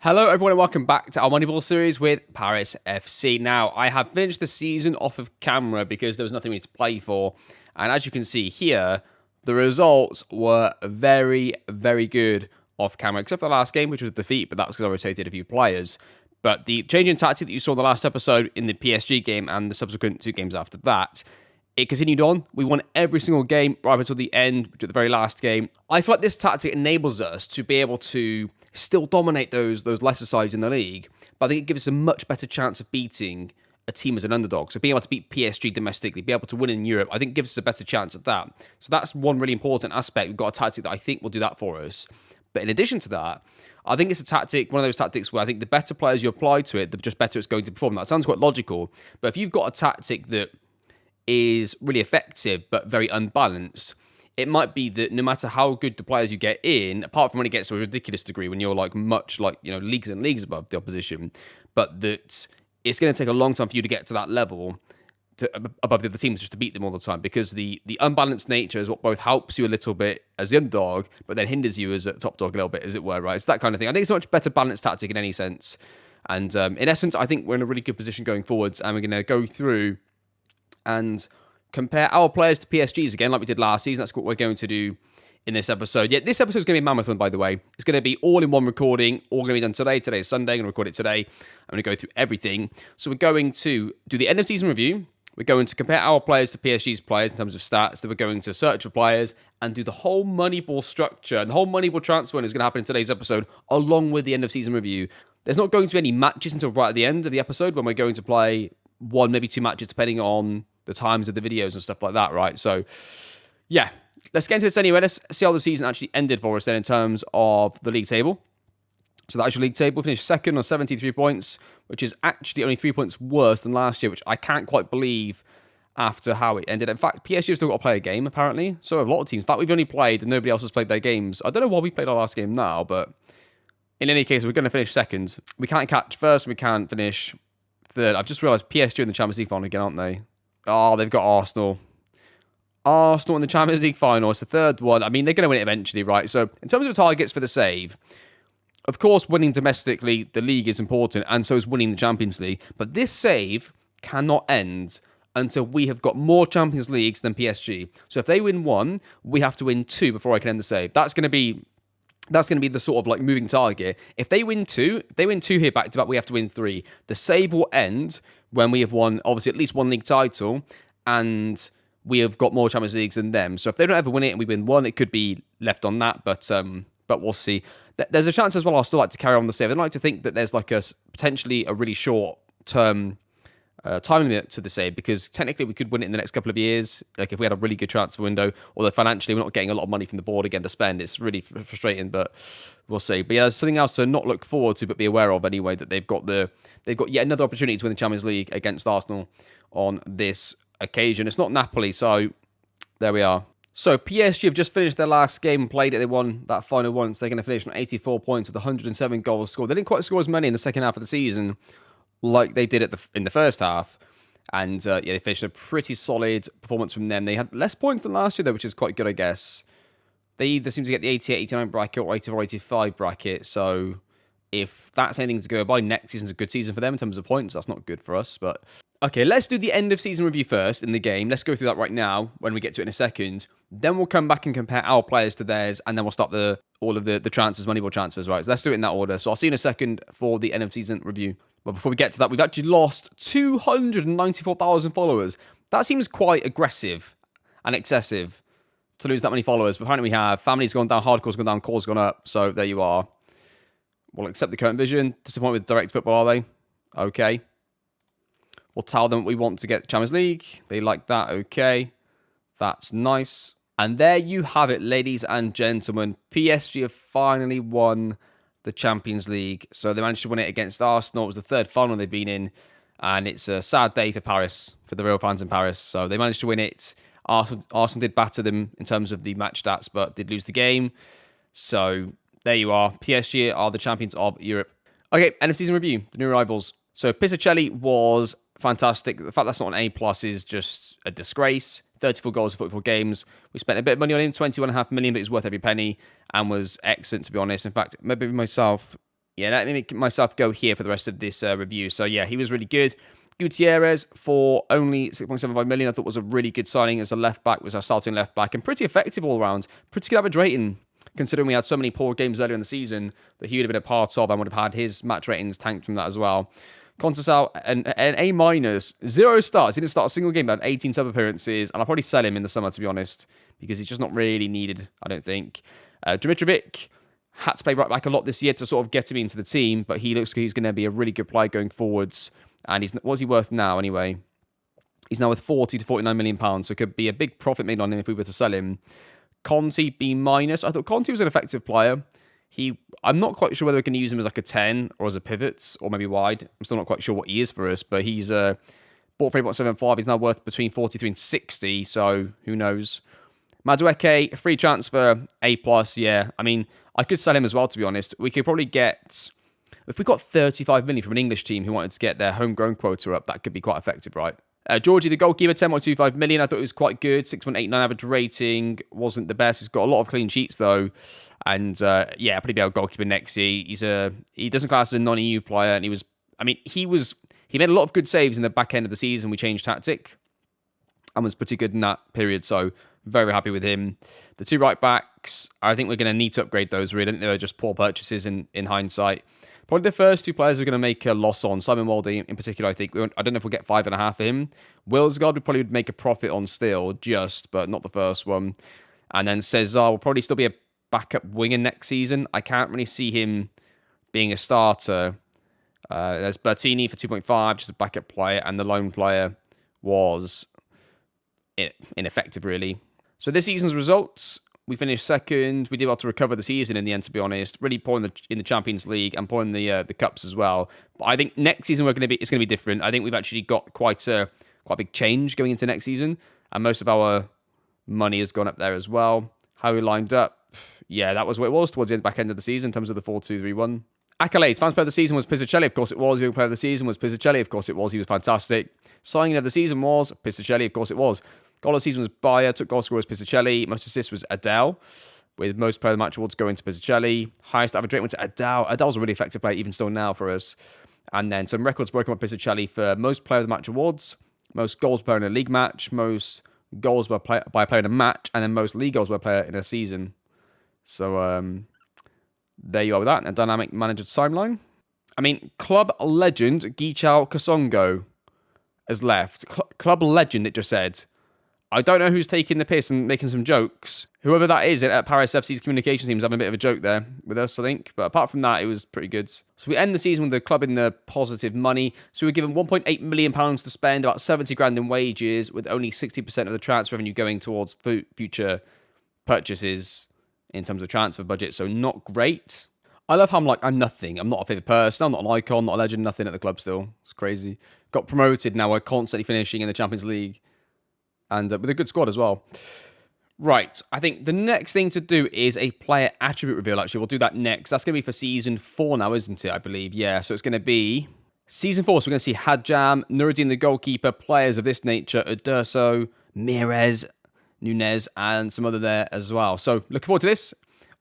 Hello everyone and welcome back to our Moneyball series with Paris FC. Now, I have finished the season off of camera because there was nothing we need to play for. And as you can see here, the results were very, very good off camera, except for the last game, which was a defeat, but that's because I rotated a few players. But the change in tactic that you saw in the last episode in the PSG game and the subsequent two games after that, it continued on. We won every single game right until the end, which at the very last game. I feel like this tactic enables us to be able to still dominate those lesser sides in the league, but I think it gives us a much better chance of beating a team as an underdog. So being able to beat PSG domestically, be able to win in Europe, I think gives us a better chance at that. So that's one really important aspect. We've got a tactic that I think will do that for us. But in addition to that, I think it's a tactic, one of those tactics where I think the better players you apply to it, the just better it's going to perform. That sounds quite logical, but if you've got a tactic that is really effective but very unbalanced, it might be that no matter how good the players you get in, apart from when it gets to a ridiculous degree, when you're leagues and leagues above the opposition, but that it's going to take a long time for you to get to that level, above the other teams, just to beat them all the time, because the unbalanced nature is what both helps you a little bit as the underdog, but then hinders you as a top dog a little bit, as it were, right? It's that kind of thing. I think it's a much better balanced tactic in any sense. And in essence, I think we're in a really good position going forwards, and we're going to go through and compare our players to PSG's again, like we did last season. That's what we're going to do in this episode. Yeah, this episode is going to be a marathon, by the way. It's going to be all in one recording, all going to be done today. Today is Sunday. I'm going to record it today. I'm going to go through everything. So we're going to do the end of season review. We're going to compare our players to PSG's players in terms of stats. Then we're going to search for players and do the whole Moneyball structure. And the whole Moneyball transfer is going to happen in today's episode, along with the end of season review. There's not going to be any matches until right at the end of the episode, when we're going to play one, maybe two matches, depending on the times of the videos and stuff like that, right? So, yeah, let's get into this anyway. Let's see how the season actually ended for us then in terms of the league table. So the actual league table finished second on 73 points, which is actually only 3 points worse than last year, which I can't quite believe after how it ended. In fact, PSG have still got to play a game, apparently. So have a lot of teams. In fact, we've only played and nobody else has played their games. I don't know why we played our last game now, but in any case, we're going to finish second. We can't catch first, we can't finish third. I've just realised PSG are in the Champions League final again, aren't they? Oh, they've got Arsenal. Arsenal in the Champions League final. It's the third one. I mean, they're going to win it eventually, right? So, in terms of targets for the save, of course, winning domestically, the league is important, and so is winning the Champions League. But this save cannot end until we have got more Champions Leagues than PSG. So, if they win one, we have to win two before I can end the save. That's going to be the sort of like moving target. If they win two here back to back, we have to win three. The save will end when we have won, obviously, at least one league title, and we have got more Champions Leagues than them. So if they don't ever win it and we win one, it could be left on that, but we'll see. There's a chance as well I'll still like to carry on the save. I'd like to think that there's like potentially a really short-term time limit to the save, because technically we could win it in the next couple of years, like if we had a really good transfer window, although financially we're not getting a lot of money from the board again to spend. It's really frustrating, but we'll see. But yeah, there's something else to not look forward to but be aware of anyway, that they've got yet another opportunity to win the Champions League against Arsenal on this occasion. It's not Napoli, so there we are. So PSG have just finished their last game and played it. They won that final one, so they're going to finish on 84 points with 107 goals scored. They didn't quite score as many in the second half of the season like they did in the first half. And they finished a pretty solid performance from them. They had less points than last year, though, which is quite good, I guess. They either seem to get the 88, 89 bracket or 84, 85 bracket. So if that's anything to go by, next season's a good season for them in terms of points. That's not good for us. But okay, let's do the end of season review first in the game. Let's go through that right now when we get to it in a second. Then we'll come back and compare our players to theirs, and then we'll start all of the transfers, Moneyball transfers, right? So let's do it in that order. So I'll see you in a second for the end of season review. But before we get to that, we've actually lost 294,000 followers. That seems quite aggressive and excessive to lose that many followers. But apparently we have. Family's gone down, hardcore's gone down, core's gone up. So there you are. We'll accept the current vision. Disappointed with direct football, are they? Okay. We'll tell them we want to get Champions League. They like that. Okay. That's nice. And there you have it, ladies and gentlemen. PSG have finally won the Champions League. So they managed to win it against Arsenal. It was the third final they've been in. And it's a sad day for Paris, for the real fans in Paris. So they managed to win it. Arsenal did batter them in terms of the match stats, but did lose the game. So there you are. PSG are the champions of Europe. Okay, end of season review. The new rivals. So Piscicelli was fantastic. The fact that's not an A+ is just a disgrace. 34 goals in 44 games. We spent a bit of money on him, 21.5 million, but it was worth every penny and was excellent, to be honest. In fact, maybe myself, Yeah, let me make myself go here for the rest of this review. So yeah, he was really good. Gutierrez for only 6.75 million, I thought was a really good signing as a left back, was our starting left back, and pretty effective all around. Pretty good average rating, considering we had so many poor games earlier in the season that he would have been a part of and would have had his match ratings tanked from that as well. Contessal, an A minus, 0 starts. He didn't start a single game, but had 18 sub appearances, and I'll probably sell him in the summer, to be honest, because he's just not really needed, I don't think. Dimitrovic had to play right back a lot this year to sort of get him into the team, but he looks like he's going to be a really good player going forwards. And what's he worth now anyway? He's now worth 40 to 49 million pounds, so it could be a big profit made on him if we were to sell him. Conte, B minus. I thought Conte was an effective player. I'm not quite sure whether we can use him as like a 10 or as a pivot or maybe wide. I'm still not quite sure what he is for us, but he's bought for 3.75. He's now worth between 43 and 60, so who knows? Madueke, free transfer, A plus. Yeah, I mean, I could sell him as well, to be honest. We could probably get, if we got 35 million from an English team who wanted to get their homegrown quota up, that could be quite effective, right? Georgie, the goalkeeper, 10.25 million. I thought it was quite good. 6.89 average rating. Wasn't the best. He's got a lot of clean sheets, though. And, yeah, pretty good goalkeeper next year. He doesn't class as a non-EU player. And he made a lot of good saves in the back end of the season. We changed tactic and was pretty good in that period. So, very happy with him. The two right backs, I think we're going to need to upgrade those, really. I think they were just poor purchases in hindsight. Probably the first two players we're going to make a loss on. Simon Waldy, in particular, I think. I don't know if we'll get 5.5 for him. Wilsgard would probably make a profit on still, but not the first one. And then Cesar will probably still be a backup winger next season. I can't really see him being a starter. There's Bertini for 2.5, just a backup player. And the lone player was ineffective, really. So this season's results, we finished second. We did well to recover the season in the end, to be honest. Really poor in the Champions League and poor in the cups as well. But I think next season it's going to be different. I think we've actually got quite a big change going into next season, and most of our money has gone up there as well. How we lined up, yeah, that was what it was towards the back end of the season in terms of the 4-2-3-1. Accolades. Fans player of the season was Pizzicelli, of course it was. Young player of the season was Pizzicelli, of course it was. He was fantastic. Signing of the season was Pizzicelli, of course it was. Goal of the season was Bayer. Took goal scorer was Pizzicelli. Most assists was Adele, with most player of the match awards going to Pizzicelli. Highest average rating went to Adele. Adele's a really effective player, even still now for us. And then some records broken by Pizzicelli for most player of the match awards, most goals per player in a league match, most goals by a player in a match, and then most league goals by a player in a season. So there you are with that. A dynamic manager timeline. I mean, club legend Gichao Kasongo has left. Club legend, it just said. I don't know who's taking the piss and making some jokes. Whoever that is at Paris FC's communication team is having a bit of a joke there with us, I think. But apart from that, it was pretty good. So we end the season with the club in the positive money. So we were given £1.8 million to spend, about 70 grand in wages, with only 60% of the transfer revenue going towards future purchases in terms of transfer budget. So not great. I love how I'm nothing. I'm not a favourite person. I'm not an icon, not a legend, nothing at the club still. It's crazy. Got promoted now. We're constantly finishing in the Champions League. And with a good squad as well. Right, I think the next thing to do is a player attribute reveal, actually. We'll do that next. That's going to be for Season 4 now, isn't it, I believe? Yeah, so it's going to be Season 4. So we're going to see Hadjam, Nuruddin the goalkeeper, players of this nature, Uderso, Mires, Nunez, and some other there as well. So looking forward to this.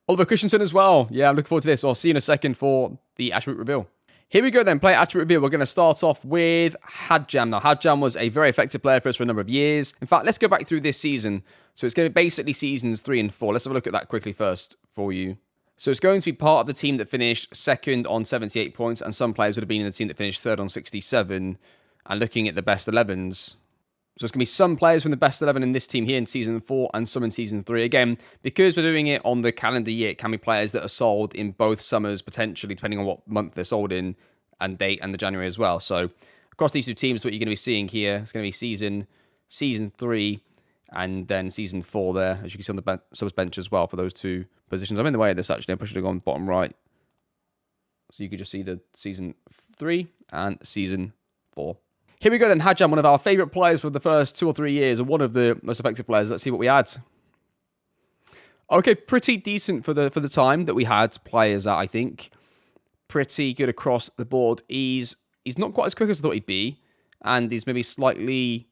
Oliver Christensen as well. Yeah, I'm looking forward to this. I'll see you in a second for the attribute reveal. Here we go then, player attribute reveal. We're going to start off with Hadjam. Now, Hadjam was a very effective player for us for a number of years. In fact, let's go back through this season. So it's going to be basically seasons 3 and 4. Let's have a look at that quickly first for you. So it's going to be part of the team that finished second on 78 points, and some players would have been in the team that finished third on 67, and looking at the best 11s. So it's going to be some players from the best 11 in this team here in Season 4 and some in Season 3. Again, because we're doing it on the calendar year, it can be players that are sold in both summers, potentially, depending on what month they're sold in, and date, and the January as well. So across these two teams, what you're going to be seeing here is going to be Season 3 and then Season 4 there, as you can see on the subs bench as well for those two positions. I'm in the way of this, actually. I'm pushing it on bottom right. So you can just see the Season 3 and Season 4. Here we go then, Hadjam, one of our favourite players for the first 2 or 3 years, and one of the most effective players. Let's see what we had. Okay, pretty decent for the time that we had players at, I think. Pretty good across the board. He's not quite as quick as I thought he'd be, and he's maybe slightly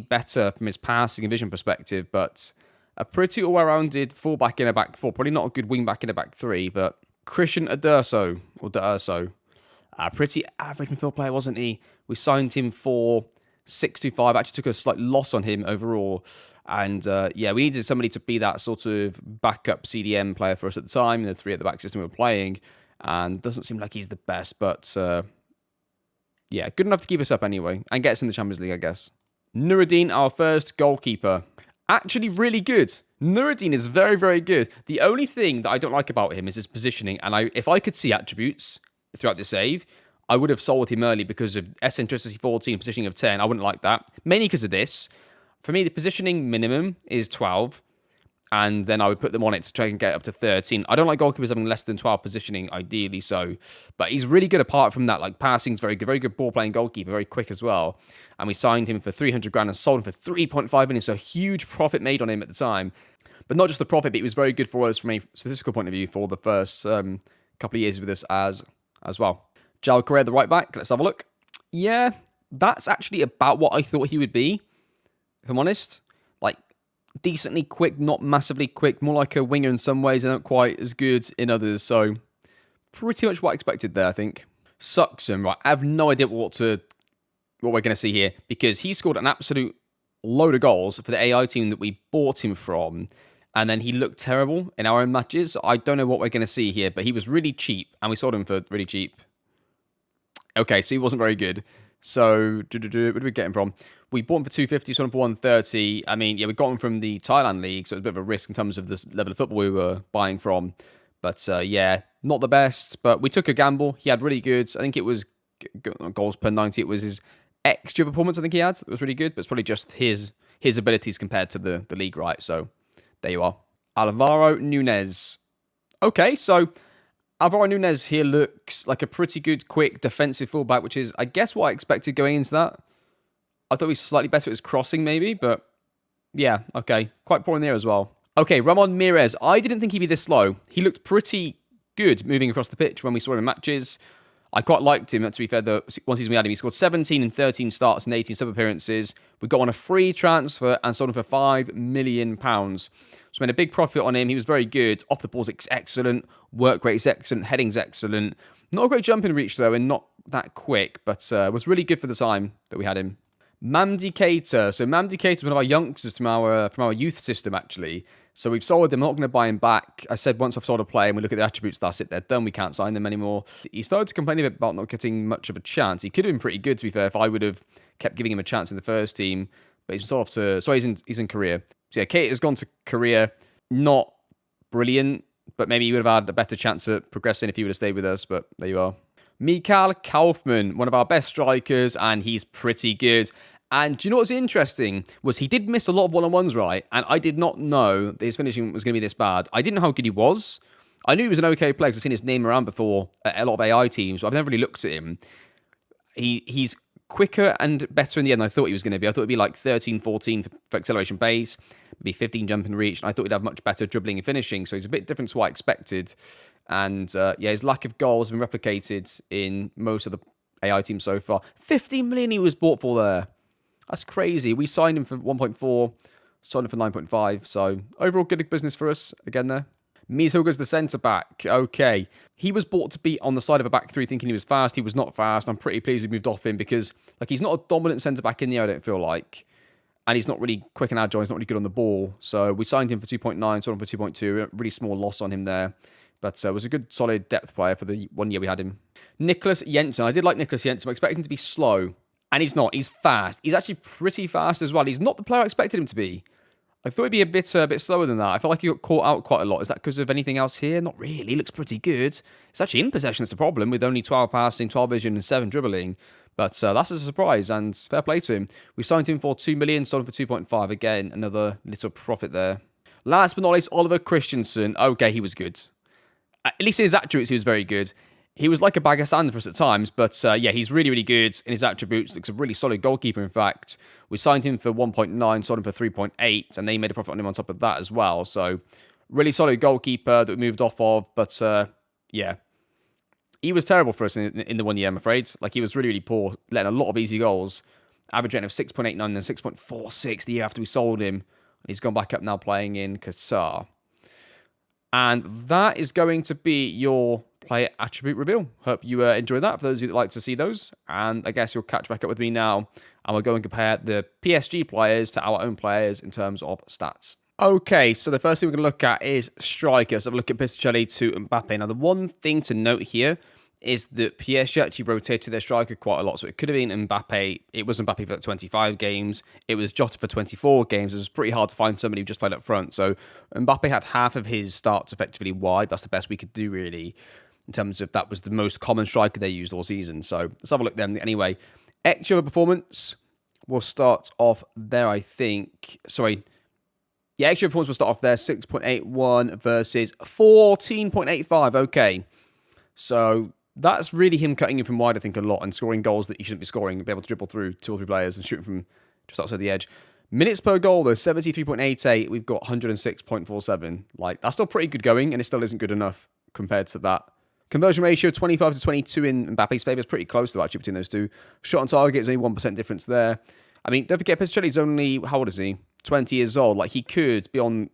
better from his passing and vision perspective, but a pretty all-rounded fullback in a back four. Probably not a good wing back in a back three, but Christian Adurso, or D'Urso. A pretty average midfield player, wasn't he? We signed him for 625. Actually took a slight loss on him overall. And yeah, we needed somebody to be that sort of backup CDM player for us at the time, in the three at the back system we were playing. And doesn't seem like he's the best, but yeah, good enough to keep us up anyway. And get us in the Champions League, I guess. Nuruddin, our first goalkeeper. Actually really good. Nuruddin is very, very good. The only thing that I don't like about him is his positioning. And if I could see attributes throughout the save, I would have sold him early because of eccentricity 14, positioning of 10. I wouldn't like that. Mainly because of this. For me, the positioning minimum is 12. And then I would put them on it to try and get up to 13. I don't like goalkeepers having less than 12 positioning, ideally so. But he's really good apart from that. Like, passing's very good ball-playing goalkeeper, very quick as well. And we signed him for 300 grand and sold him for 3.5 million. So a huge profit made on him at the time. But not just the profit, but he was very good for us from a statistical point of view for the first couple of years with us as well. Jal Correa, the right back. Let's have a look. Yeah, that's actually about what I thought he would be, if I'm honest. Like, decently quick, not massively quick. More like a winger in some ways and not quite as good in others. So, pretty much what I expected there, I think. Suxon, right. I have no idea what we're going to see here. Because he scored an absolute load of goals for the AI team that we bought him from. And then he looked terrible in our own matches. I don't know what we're going to see here. But he was really cheap. And we sold him for really cheap. Okay, so he wasn't very good. So, where did we get him from? We bought him for 250, sold him for 130. I mean, yeah, we got him from the Thailand league, so it was a bit of a risk in terms of the level of football we were buying from. But yeah, not the best, but we took a gamble. He had really good, I think it was goals per 90. It was his extra performance I think he had. It was really good, but it's probably just his abilities compared to the league, right? So, there you are. Alvaro Nunes. Okay, so Alvaro Nunes here looks like a pretty good, quick defensive fullback, which is, I guess, what I expected going into that. I thought he was slightly better at his crossing, maybe, but yeah, okay. Quite poor in there as well. Okay, Ramon Mires. I didn't think he'd be this slow. He looked pretty good moving across the pitch when we saw him in matches. I quite liked him, to be fair, the one season we had him. He scored 17 and 13 starts and 18 sub-appearances. We got on a free transfer and sold him for £5 million. So we made a big profit on him. He was very good. Off the ball's excellent. Work rate is excellent. Heading's excellent. Not a great jumping reach, though, and not that quick, but was really good for the time that we had him. Mamdi Keita. So Mamdi Keita is one of our youngsters from our youth system, actually. So we've sold him. I'm not going to buy him back. I said once I've sold a player and we look at the attributes, that's it. They're done. We can't sign them anymore. He started to complain a bit about not getting much of a chance. He could have been pretty good, to be fair, if I would have kept giving him a chance in the first team. But he's sort of to... So he's in Korea. So yeah, Keita's gone to Korea. Not brilliant, but maybe he would have had a better chance at progressing if he would have stayed with us. But there you are. Mikael Kaufman, one of our best strikers, and he's pretty good. And do you know what's interesting? Was he did miss a lot of one-on-ones, right? And I did not know that his finishing was going to be this bad. I didn't know how good he was. I knew he was an okay player because I've seen his name around before at a lot of AI teams, but I've never really looked at him. He's quicker and better in the end than I thought he was going to be. I thought it'd be like 13, 14 for acceleration pace, maybe 15 jump and reach, and I thought he'd have much better dribbling and finishing, so he's a bit different to what I expected. And yeah, his lack of goals has been replicated in most of the AI teams so far. 15 million he was bought for there. That's crazy. We signed him for 1.4, sold him for 9.5. So overall, good business for us again there. Mizilga's the centre-back. Okay. He was bought to be on the side of a back three thinking he was fast. He was not fast. I'm pretty pleased we moved off him because he's not a dominant centre-back in the air, I don't feel like. And he's not really quick and agile. He's not really good on the ball. So we signed him for 2.9, sold him for 2.2. A really small loss on him there. But was a good, solid depth player for the 1 year we had him. Nicholas Jensen. I did like Nicholas Jensen. I expected him to be slow. And he's not. He's fast. He's actually pretty fast as well. He's not the player I expected him to be. I thought he'd be a bit slower than that. I felt like he got caught out quite a lot. Is that because of anything else here? Not really. He looks pretty good. It's actually in possession that's the problem, with only 12 passing, 12 vision, and 7 dribbling. But that's a surprise, and fair play to him. We signed him for 2 million, sold him for 2.5. Again, another little profit there. Last but not least, Oliver Christensen. Okay, he was good. At least in his attributes, he was very good. He was like a bag of sand for us at times, but yeah, he's really, really good in his attributes. Looks a really solid goalkeeper, in fact. We signed him for 1.9, sold him for 3.8, and they made a profit on him on top of that as well. So, really solid goalkeeper that we moved off of, but yeah. He was terrible for us in the 1 year, I'm afraid. Like, he was really, really poor, letting a lot of easy goals. Average rating of 6.89 and then 6.46 the year after we sold him. And he's gone back up now playing in Qatar. And that is going to be your player attribute reveal. Hope you enjoyed that, for those of you that like to see those. And I guess you'll catch back up with me now, and we'll go and compare the PSG players to our own players in terms of stats. Okay, so the first thing we're going to look at is strikers. So have a look at Pisticelli to Mbappe. Now, the one thing to note here is that PSG actually rotated their striker quite a lot. So it could have been Mbappe. It was Mbappe for 25 games. It was Jota for 24 games. It was pretty hard to find somebody who just played up front. So Mbappe had half of his starts effectively wide. That's the best we could do, really, in terms of that was the most common striker they used all season. So let's have a look then. Anyway, extra performance, we'll start off there, I think. Sorry. Yeah, extra performance will start off there. 6.81 versus 14.85. Okay. So that's really him cutting in from wide, I think, a lot and scoring goals that he shouldn't be scoring, be able to dribble through 2 or 3 players and shooting from just outside the edge. Minutes per goal, though, 73.88. We've got 106.47. Like, that's still pretty good going, and it still isn't good enough compared to that. Conversion ratio, 25 to 22 in Mbappe's favour. It's pretty close, though, actually, between those two. Shot on target is only 1% difference there. I mean, don't forget, Pisticelli's only, how old is he? 20 years old. Like, he could be on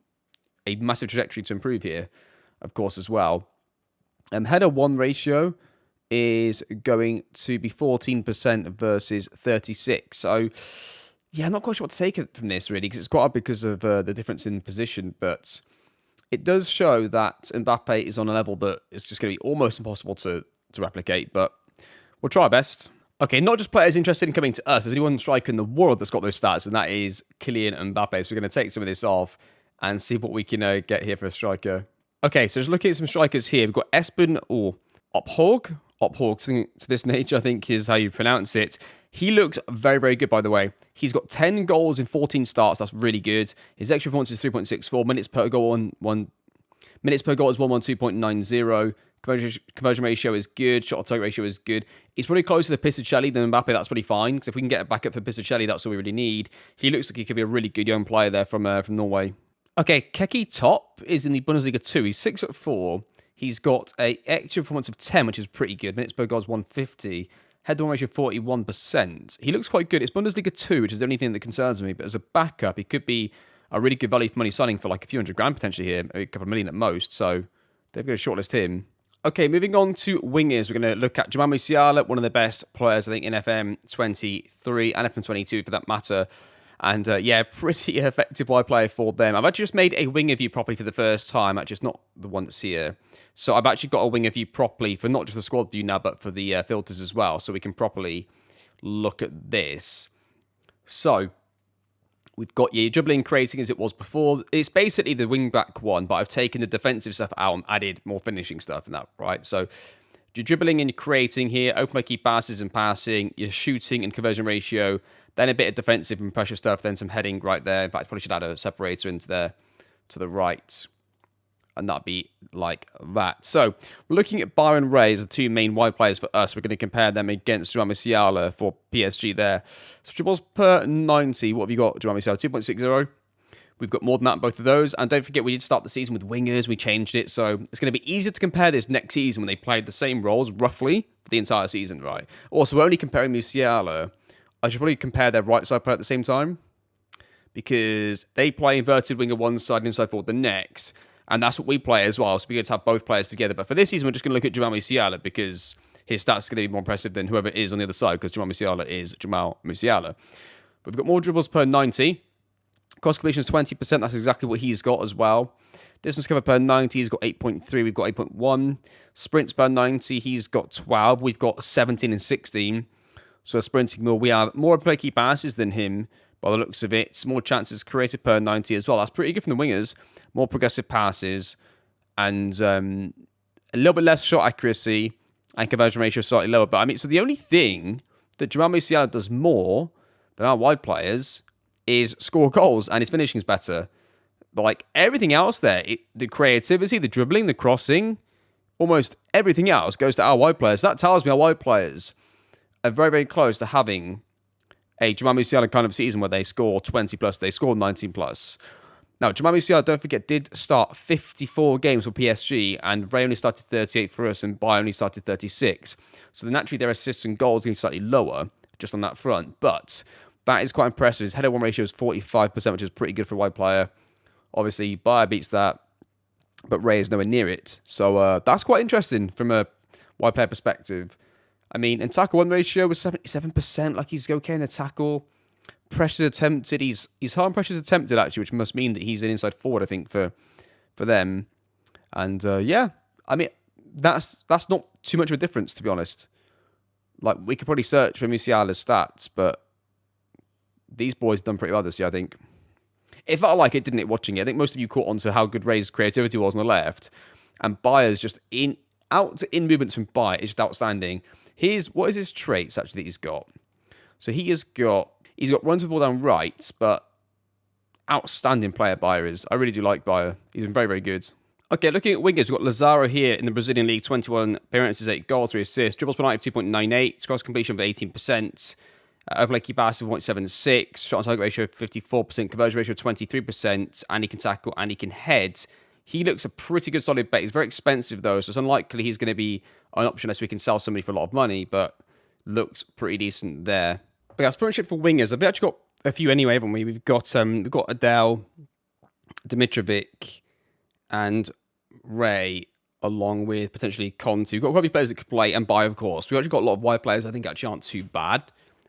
a massive trajectory to improve here, of course, as well. Header 1 ratio is going to be 14% versus 36. So, yeah, I'm not quite sure what to take from this, really, because it's quite odd because of the difference in position. But it does show that Mbappe is on a level that is just going to be almost impossible to replicate. But we'll try our best. Okay, not just players interested in coming to us. There's only one striker in the world that's got those stats, and that is Kylian Mbappe. So we're going to take some of this off and see what we can get here for a striker. Okay, so just looking at some strikers here. We've got Espen or Ophorg, something to this nature, I think is how you pronounce it. He looks very, very good, by the way. He's got 10 goals in 14 starts. That's really good. His extra performance is 3.64. Minutes per goal minutes per goal is 112.90. Conversion ratio is good. Shot on target ratio is good. He's probably closer to Pisticelli than Mbappe. That's pretty fine. Because if we can get it back up for Pisticelli, that's all we really need. He looks like he could be a really good young player there from Norway. Okay, Keki Top is in the Bundesliga 2. He's 6'4". He's got a extra performance of 10, which is pretty good. Minutes per goal is 150. Head-on ratio 41%. He looks quite good. It's Bundesliga 2, which is the only thing that concerns me. But as a backup, he could be a really good value for money signing for like a few $100,000 potentially here, a couple of million at most. So they've got to shortlist him. Okay, moving on to wingers. We're going to look at Jamal Musiala, one of the best players, I think, in FM23 and FM22 for that matter. And yeah, pretty effective wide player for them. I've actually just made a winger view properly for the first time. Actually, it's not the one that's here. So I've actually got a winger view properly for not just the squad view now, but for the filters as well. So we can properly look at this. So we've got your dribbling creating as it was before. It's basically the wing back one, but I've taken the defensive stuff out and added more finishing stuff in that, right? So you're dribbling and creating here, open by key passes and passing, your shooting and conversion ratio, then a bit of defensive and pressure stuff, then some heading right there. In fact, I probably should add a separator into there to the right. And that'd be like that. So we're looking at Byron Ray as the two main wide players for us. We're going to compare them against Jamal Musiala for PSG there. So dribbles per 90. What have you got, Jamal Musiala? 2.60. We've got more than that in both of those. And don't forget, we did start the season with wingers. We changed it. So it's going to be easier to compare this next season when they played the same roles, roughly, for the entire season, right? Also, we're only comparing Musiala. I should probably compare their right side player at the same time, because they play inverted winger one side and inside forward the next. And that's what we play as well. So we're going to have both players together. But for this season, we're just going to look at Jamal Musiala because his stats are going to be more impressive than whoever is on the other side, because Jamal Musiala is Jamal Musiala. But we've got more dribbles per 90. Cross completion is 20%. That's exactly what he's got as well. Distance cover per 90. He's got 8.3. We've got 8.1. Sprints per 90. He's got 12. We've got 17 and 16. So sprinting more. We have more play key passes than him by the looks of it. More chances created per 90 as well. That's pretty good from the wingers. More progressive passes and a little bit less shot accuracy and conversion ratio slightly lower. But I mean, so the only thing that Jamal Musiala does more than our wide players is score goals, and his finishing is better. But like everything else there, the creativity, the dribbling, the crossing, almost everything else goes to our wide players. That tells me our wide players are very, very close to having a Jamal Musiala kind of season where they score 20 plus, they score 19 plus. Now, Jamal Musiala, don't forget, did start 54 games for PSG, and Ray only started 38 for us, and Bay only started 36. So naturally, their assists and goals are going to be slightly lower just on that front. But that is quite impressive. His header one ratio is 45%, which is pretty good for a wide player. Obviously, Bayer beats that. but Ray is nowhere near it. So that's quite interesting from a wide player perspective. I mean, in tackle one ratio was 77%. Like, he's okay in the tackle. Pressures attempted. He's hard pressures attempted, actually, which must mean that he's an inside forward, I think, for them. And yeah, I mean, that's not too much of a difference, to be honest. Like, we could probably search for Musiala's stats, but these boys done pretty well this year, I think. It felt like it, didn't it, watching it? I think most of you caught on to how good Ray's creativity was on the left. And Bayer's just in movements from Bayer is just outstanding. What is his traits, actually, that he's got? So he's got runs the ball down right, but outstanding player Bayer is. I really do like Bayer. He's been very, very good. Okay, looking at wingers, we've got Lazaro here in the Brazilian League, 21 appearances, 8 goals, 3 assists, dribbles per night of 2.98, cross completion of 18%, overlay key pass of 0.76, shot on target ratio of 54%, conversion ratio of 23%, and he can tackle and he can head. He looks a pretty good solid bet. He's very expensive though, so it's unlikely he's going to be an option unless we can sell somebody for a lot of money, but looks pretty decent there. Okay, that's pretty much it for wingers. I've actually got a few anyway, haven't we? We've got Adele, Dimitrovic, and Ray, along with potentially Conte. We've got quite a few players that could play, and Bayer, of course. We've actually got a lot of wide players I think actually aren't too bad.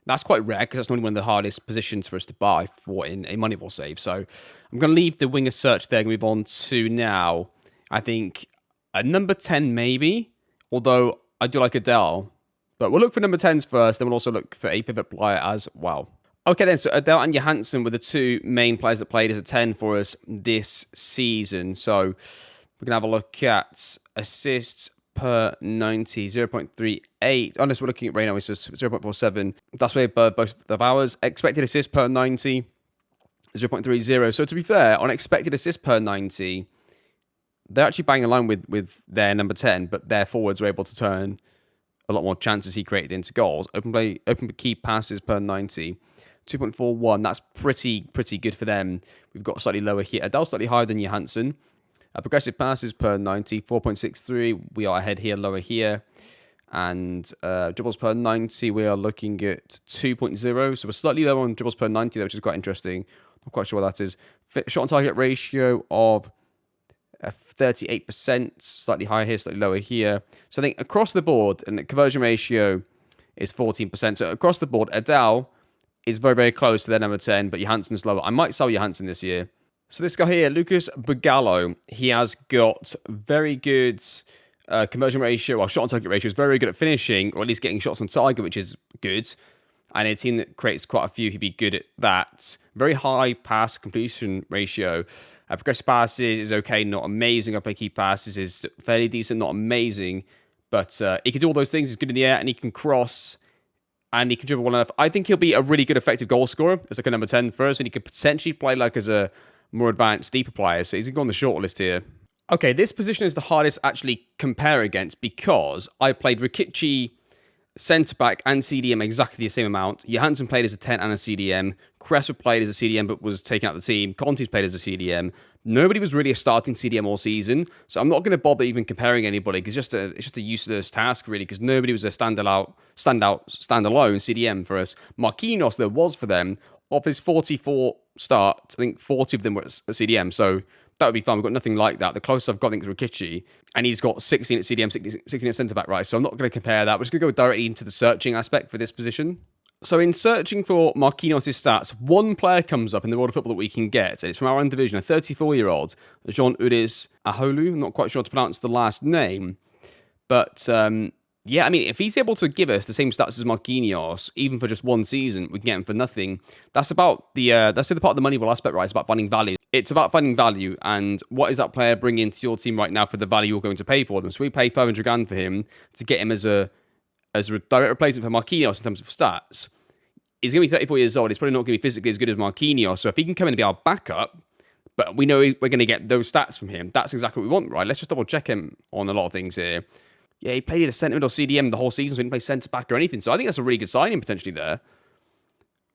That's quite rare because that's normally one of the hardest positions for us to buy for in a Moneyball save. So I'm going to leave the winger search there and move on to now, I think, a number 10 maybe, although I do like Adele. But we'll look for number 10s first, then we'll also look for a pivot player as well. Okay then, so Adele and Johansson were the two main players that played as a 10 for us this season. So we're going to have a look at assists per 90, 0.38. Unless we're looking at right now, it's just 0.47. That's where both of ours. Expected assists per 90, 0.30. So to be fair, on expected assists per 90, they're actually bang along with their number 10, but their forwards were able to turn a lot more chances he created into goals. Open key passes per 90, 2.41. That's pretty good for them. We've got slightly lower here. Adele's slightly higher than Johansson. Progressive passes per 90, 4.63. We are ahead here, lower here. And dribbles per 90, we are looking at 2.0. So we're slightly lower on dribbles per 90, which is quite interesting. Not quite sure what that is. Shot on target ratio of 38%, slightly higher here, slightly lower here. So I think across the board, and the conversion ratio is 14%. So across the board, Adele is very, very close to their number 10, but Johansson's lower. I might sell Johansson this year. So this guy here, Lucas Bugallo, he has got very good conversion ratio, or shot on target ratio, is very good at finishing, or at least getting shots on target, which is good. And a team that creates quite a few, he'd be good at that. Very high pass completion ratio. Progressive passes is okay, not amazing. Upplay key passes is fairly decent, not amazing. But he can do all those things. He's good in the air, and he can cross, and he can dribble well enough. I think he'll be a really good effective goal scorer as like a number 10 for us, and he could potentially play like as a more advanced, deeper player. So he's going to go on the short list here. Okay, this position is the hardest actually compare against because I played Rikichi centre-back and CDM exactly the same amount. Johansson played as a 10 and a CDM. Cresper played as a CDM but was taken out of the team. Conte's played as a CDM. Nobody was really a starting CDM all season, so I'm not going to bother even comparing anybody because it's just a useless task really because nobody was a standalone CDM for us. Marquinhos, there was for them. Of his 44 starts, I think 40 of them were at CDM, so that would be fun. We've got nothing like that. The closest I've got, I think, is Rikichi, and he's got 16 at CDM, 16 at centre-back, right? So I'm not going to compare that. We're just going to go directly into the searching aspect for this position. So in searching for Marquinhos' stats, one player comes up in the world of football that we can get. It's from our own division, a 34-year-old, Jean Udis Aholu. I'm not quite sure how to pronounce the last name, but yeah, I mean, if he's able to give us the same stats as Marquinhos, even for just one season, we can get him for nothing. That's about that's the other part of the Moneyball aspect, right? It's about finding value. It's about finding value, and what is that player bringing to your team right now for the value you're going to pay for them? So we pay 500 grand for him to get him as a direct replacement for Marquinhos in terms of stats. He's going to be 34 years old. He's probably not going to be physically as good as Marquinhos. So if he can come in and be our backup, but we know we're going to get those stats from him, that's exactly what we want, right? Let's just double check him on a lot of things here. Yeah, he played in the centre mid or CDM the whole season, so he didn't play centre back or anything. So I think that's a really good signing potentially there.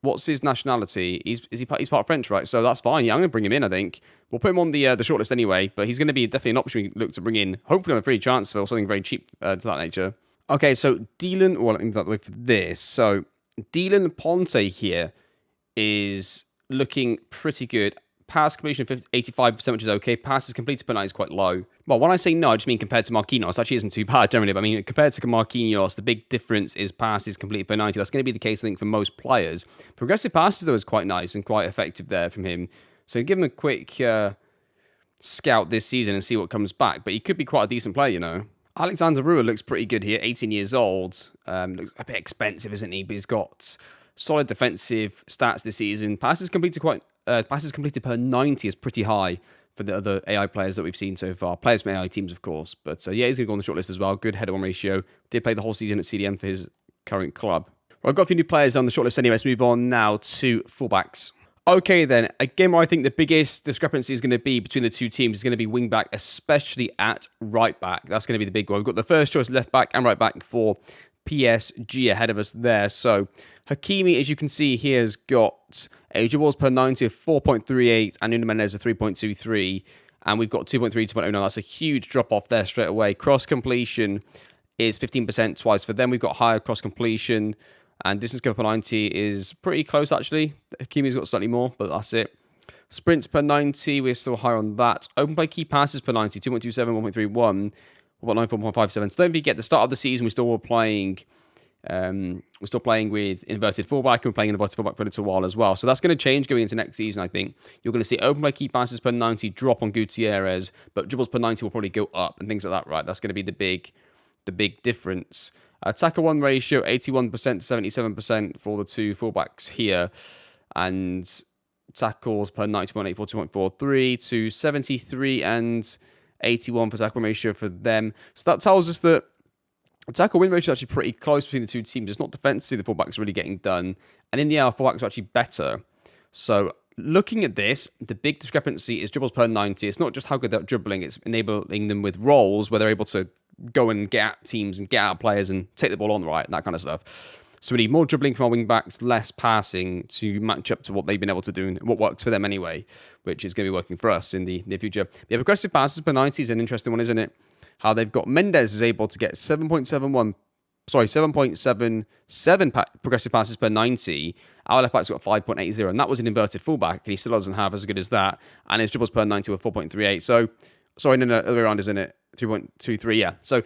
What's his nationality? He's part French, right? So that's fine. Yeah, I'm going to bring him in, I think. We'll put him on the shortlist anyway, but he's going to be definitely an option we look to bring in, hopefully on a free transfer or something very cheap to that nature. Okay, so Dylan, well, let me put with this. So Dylan Ponte here is looking pretty good. pass completion of 85%, which is okay. Passes completed per 90 is quite low. Well, when I say no, I just mean compared to Marquinhos. Actually isn't too bad generally, but I mean, compared to Marquinhos, the big difference is passes completed per 90. That's going to be the case, I think, for most players. Progressive passes, though, is quite nice and quite effective there from him. So give him a quick scout this season and see what comes back. But he could be quite a decent player, you know. Alexander Rua looks pretty good here, 18 years old. Looks a bit expensive, isn't he? But he's got solid defensive stats this season. Passes completed per 90 is pretty high for the other AI players that we've seen so far. Players from AI teams, of course. But yeah, he's going to go on the shortlist as well. Good header-on ratio. Did play the whole season at CDM for his current club. Well, I've got a few new players on the shortlist anyway. Let's move on now to fullbacks. Okay, then. Again, where I think the biggest discrepancy is going to be between the two teams is going to be wing-back, especially at right-back. That's going to be the big one. We've got the first choice left-back and right-back for PSG ahead of us there. So, Hakimi, as you can see, he has got a dribbles per 90 of 4.38 and Nuno Mendes of 3.23. And we've got 2.3, 2.09. That's a huge drop-off there straight away. Cross completion is 15% twice for them. We've got higher cross completion. And distance cover per 90 is pretty close, actually. Hakimi's got slightly more, but that's it. Sprints per 90, we're still higher on that. Open play key passes per 90, 2.27, 1.31, 1.94, 1.57. So don't forget, at the start of the season, we still were playing with inverted fullback, and we're playing inverted fullback for a little while as well. So that's going to change going into next season, I think. You're going to see open play key passes per 90 drop on Gutierrez, but dribbles per 90 will probably go up and things like that, right? That's going to be the big difference. Tackle one ratio, 81% to 77% for the two fullbacks here. And tackles per 90.84, 2.43 to 73 and 81 for tackle ratio for them. So that tells us that the tackle win ratio is actually pretty close between the two teams. It's not defensively the fullbacks really getting done. And in the air, fullbacks are actually better. So looking at this, the big discrepancy is dribbles per 90. It's not just how good they're dribbling, it's enabling them with roles where they're able to go and get at teams and get out players and take the ball on, right, and that kind of stuff. So we need more dribbling from our wing backs, less passing to match up to what they've been able to do and what works for them anyway, which is going to be working for us in the near future. The progressive passes per 90 is an interesting one, isn't it? How they've got Mendes is able to get 7.77 progressive passes per 90. Our left back's got 5.80, and that was an inverted fullback, and he still doesn't have as good as that. And his dribbles per 90 were 4.38. So, sorry, no, other way around, isn't it? 3.23, yeah. So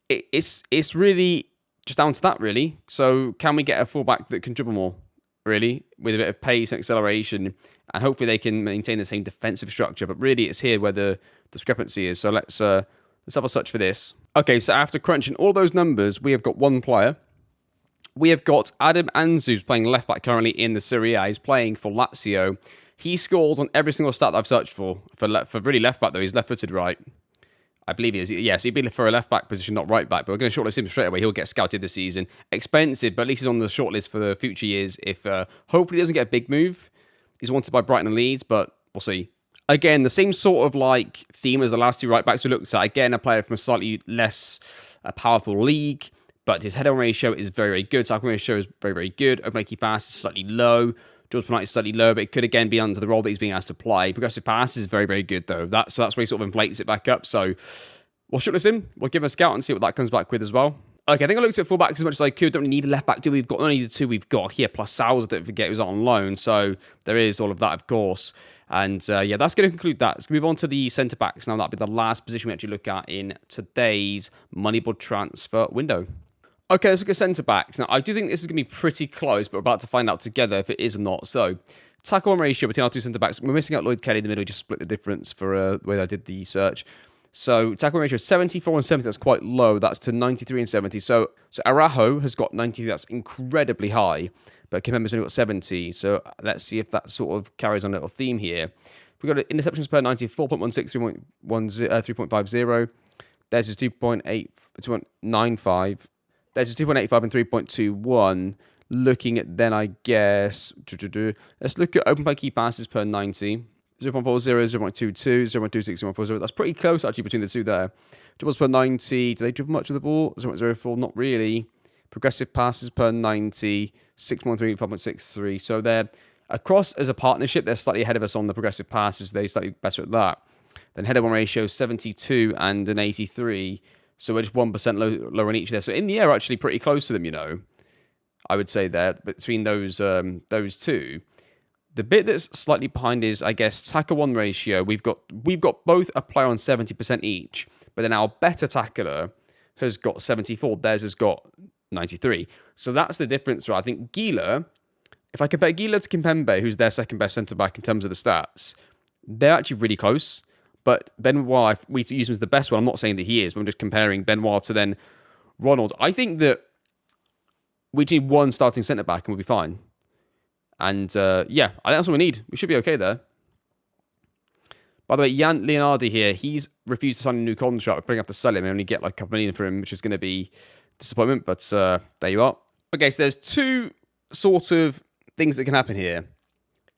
it's really just down to that, really. So can we get a fullback that can dribble more, really, with a bit of pace and acceleration, and hopefully they can maintain the same defensive structure? But really, it's here where the discrepancy is. So let's have a search for this. Okay, so after crunching all those numbers, we have got one player. We have got Adam Anzu, who's playing left back currently in the Serie A. He's playing for Lazio. He scored on every single stat that I've searched for really left back, though. He's left-footed, right? I believe he is. Yes, he'd be for a left-back position, not right-back. But we're going to shortlist him straight away. He'll get scouted this season. Expensive, but at least he's on the shortlist for the future years. If hopefully he doesn't get a big move. He's wanted by Brighton and Leeds, but we'll see. Again, the same sort of like theme as the last two right-backs we looked at. Again, a player from a slightly less powerful league, but his head-on ratio is very, very good. Tackle ratio is very, very good. Open key pass is slightly low. George Penalty is slightly low, but it could again be under the role that he's being asked to play. Progressive pass is very, very good, though. So that's where he sort of inflates it back up. So we'll shortlist him. We'll give him a scout and see what that comes back with as well. Okay, I think I looked at fullbacks as much as I could. Don't really need a left back, do we? We've got only the two we've got here, plus Sal's, don't forget, who's on loan. So there is all of that, of course. And yeah, that's going to conclude that. Let's move on to the centre backs. Now, that'll be the last position we actually look at in today's Moneyball transfer window. Okay, let's look at centre backs. Now, I do think this is going to be pretty close, but we're about to find out together if it is or not. So, tackle on ratio between our two centre backs. We're missing out Lloyd Kelly in the middle. We just split the difference for the way I did the search. So, tackle ratio 74 and 70. That's quite low. That's to 93 and 70. So Araujo has got 90. That's incredibly high. But Kimpembe's only got 70. So, let's see if that sort of carries on a little theme here. We've got interceptions per 90, 4.16, 3.50. There's his 2.95. There's his 2.85 and 3.21. Looking at then, I guess, let's look at open play key passes per 90. 0.40, 0.22, 0.26, 0.40. That's pretty close, actually, between the two there. Dribbles per 90. Do they dribble much of the ball? 0.04, not really. Progressive passes per 90. 6.3, 5.63. So they're across as a partnership, they're slightly ahead of us on the progressive passes. They're slightly better at that. Then header-on ratio 72 and an 83. So we're just 1% lower in each there. So in the air, actually pretty close to them, you know. I would say there between those two. The bit that's slightly behind is, I guess, tackle-1 ratio. We've got both a player on 70% each, but then our better tackler has got 74. Theirs has got 93. So that's the difference, right? I think Gila, if I compare Gila to Kimpembe, who's their second best centre-back in terms of the stats, they're actually really close. But Benoit, if we use him as the best one, I'm not saying that he is, but I'm just comparing Benoit to then Ronald. I think that we need one starting centre-back and we'll be fine. And yeah, I think that's what we need. We should be okay there. By the way, Jan Leonardi here, he's refused to sign a new contract. We're probably going to have to sell him and only get like a couple million for him, which is going to be disappointment, but there you are. Okay, so there's two sort of things that can happen here.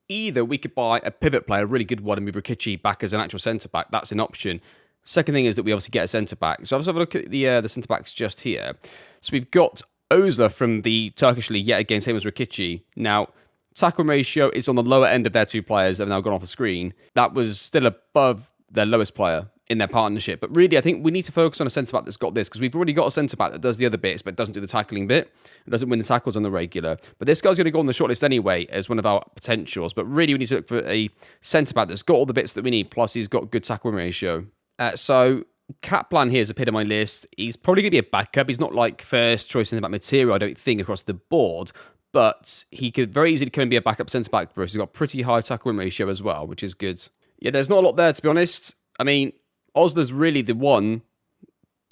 Either we could buy a pivot player, a really good one, and move Rikichi back as an actual centre-back. That's an option. Second thing is that we obviously get a centre-back. So let's have a look at the centre-backs just here. So we've got Ozla from the Turkish league, yet again, same as Rikichi. Now, tackle ratio is on the lower end of their two players that have now gone off the screen. That was still above their lowest player in their partnership. But really, I think we need to focus on a centre-back that's got this, because we've already got a centre-back that does the other bits, but doesn't do the tackling bit. It doesn't win the tackles on the regular. But this guy's going to go on the shortlist anyway as one of our potentials. But really, we need to look for a centre-back that's got all the bits that we need, plus he's got good tackle ratio. So Kaplan here is a pit on my list. He's probably going to be a backup. He's not like first choice centre-back material, I don't think, across the board. But he could very easily come and be a backup centre-back for us. He's got pretty high tackle ratio as well, which is good. Yeah, there's not a lot there, to be honest. I mean, Ozla's really the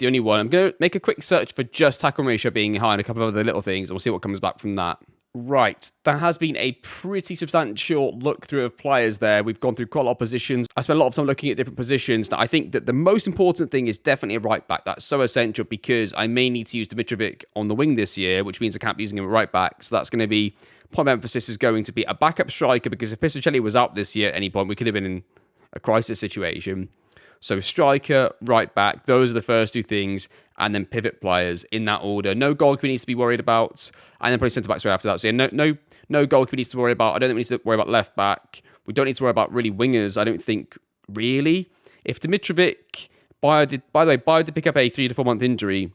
only one. I'm going to make a quick search for just tackle ratio being high and a couple of other little things, and we'll see what comes back from that. Right, that has been a pretty substantial look through of players there. We've gone through quite a lot of positions. I spent a lot of time looking at different positions. Now, I think that the most important thing is definitely a right back. That's so essential because I may need to use Dimitrovic on the wing this year, which means I can't be using him at right back. So that's going to be, point of emphasis is going to be a backup striker, because if Piscicelli was out this year at any point, we could have been in a crisis situation. So striker, right back, those are the first two things, and then pivot players in that order. No goalkeeper needs to be worried about, and then probably centre backs right after that. So yeah, no goalkeeper needs to worry about. I don't think we need to worry about left back. We don't need to worry about really wingers. I don't think really. If Dimitrovic, by the way, Bayer did pick up a 3 to 4 month injury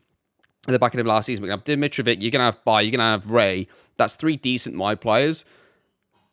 at the back end of last season. We're going to have Dimitrovic, you're going to have Bayer, you're going to have Ray. That's three decent wide players.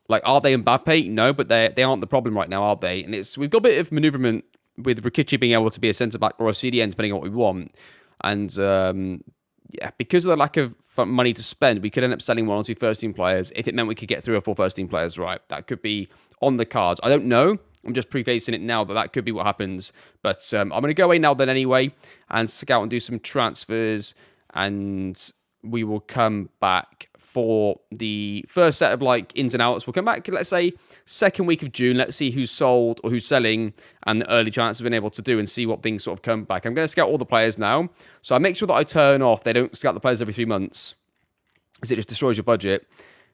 Like, are they Mbappe? No, but they aren't the problem right now, are they? And we've got a bit of manoeuvrement with Rikichi being able to be a centre-back or a CDN, depending on what we want. And, yeah, because of the lack of money to spend, we could end up selling one or two first-team players if it meant we could get 3 or 4 first-team players, right? That could be on the cards. I don't know. I'm just prefacing it now that could be what happens. But I'm going to go away now then anyway and scout and do some transfers. And we will come back for the first set of like ins and outs. We'll come back, let's say, second week of June. Let's see who's sold or who's selling and the early chances we've been able to do and see what things sort of come back. I'm going to scout all the players now. So I make sure that I turn off. They don't scout the players every 3 months because it just destroys your budget,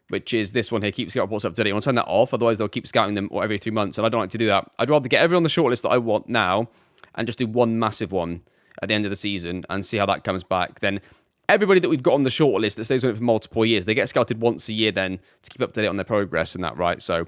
which is this one here. Keep scout reports up to date. I want to turn that off. Otherwise, they'll keep scouting them every 3 months. And I don't like to do that. I'd rather get everyone on the shortlist that I want now and just do one massive one at the end of the season and see how that comes back. Then everybody that we've got on the shortlist that stays on it for multiple years, they get scouted once a year then to keep up to date on their progress and that, right? So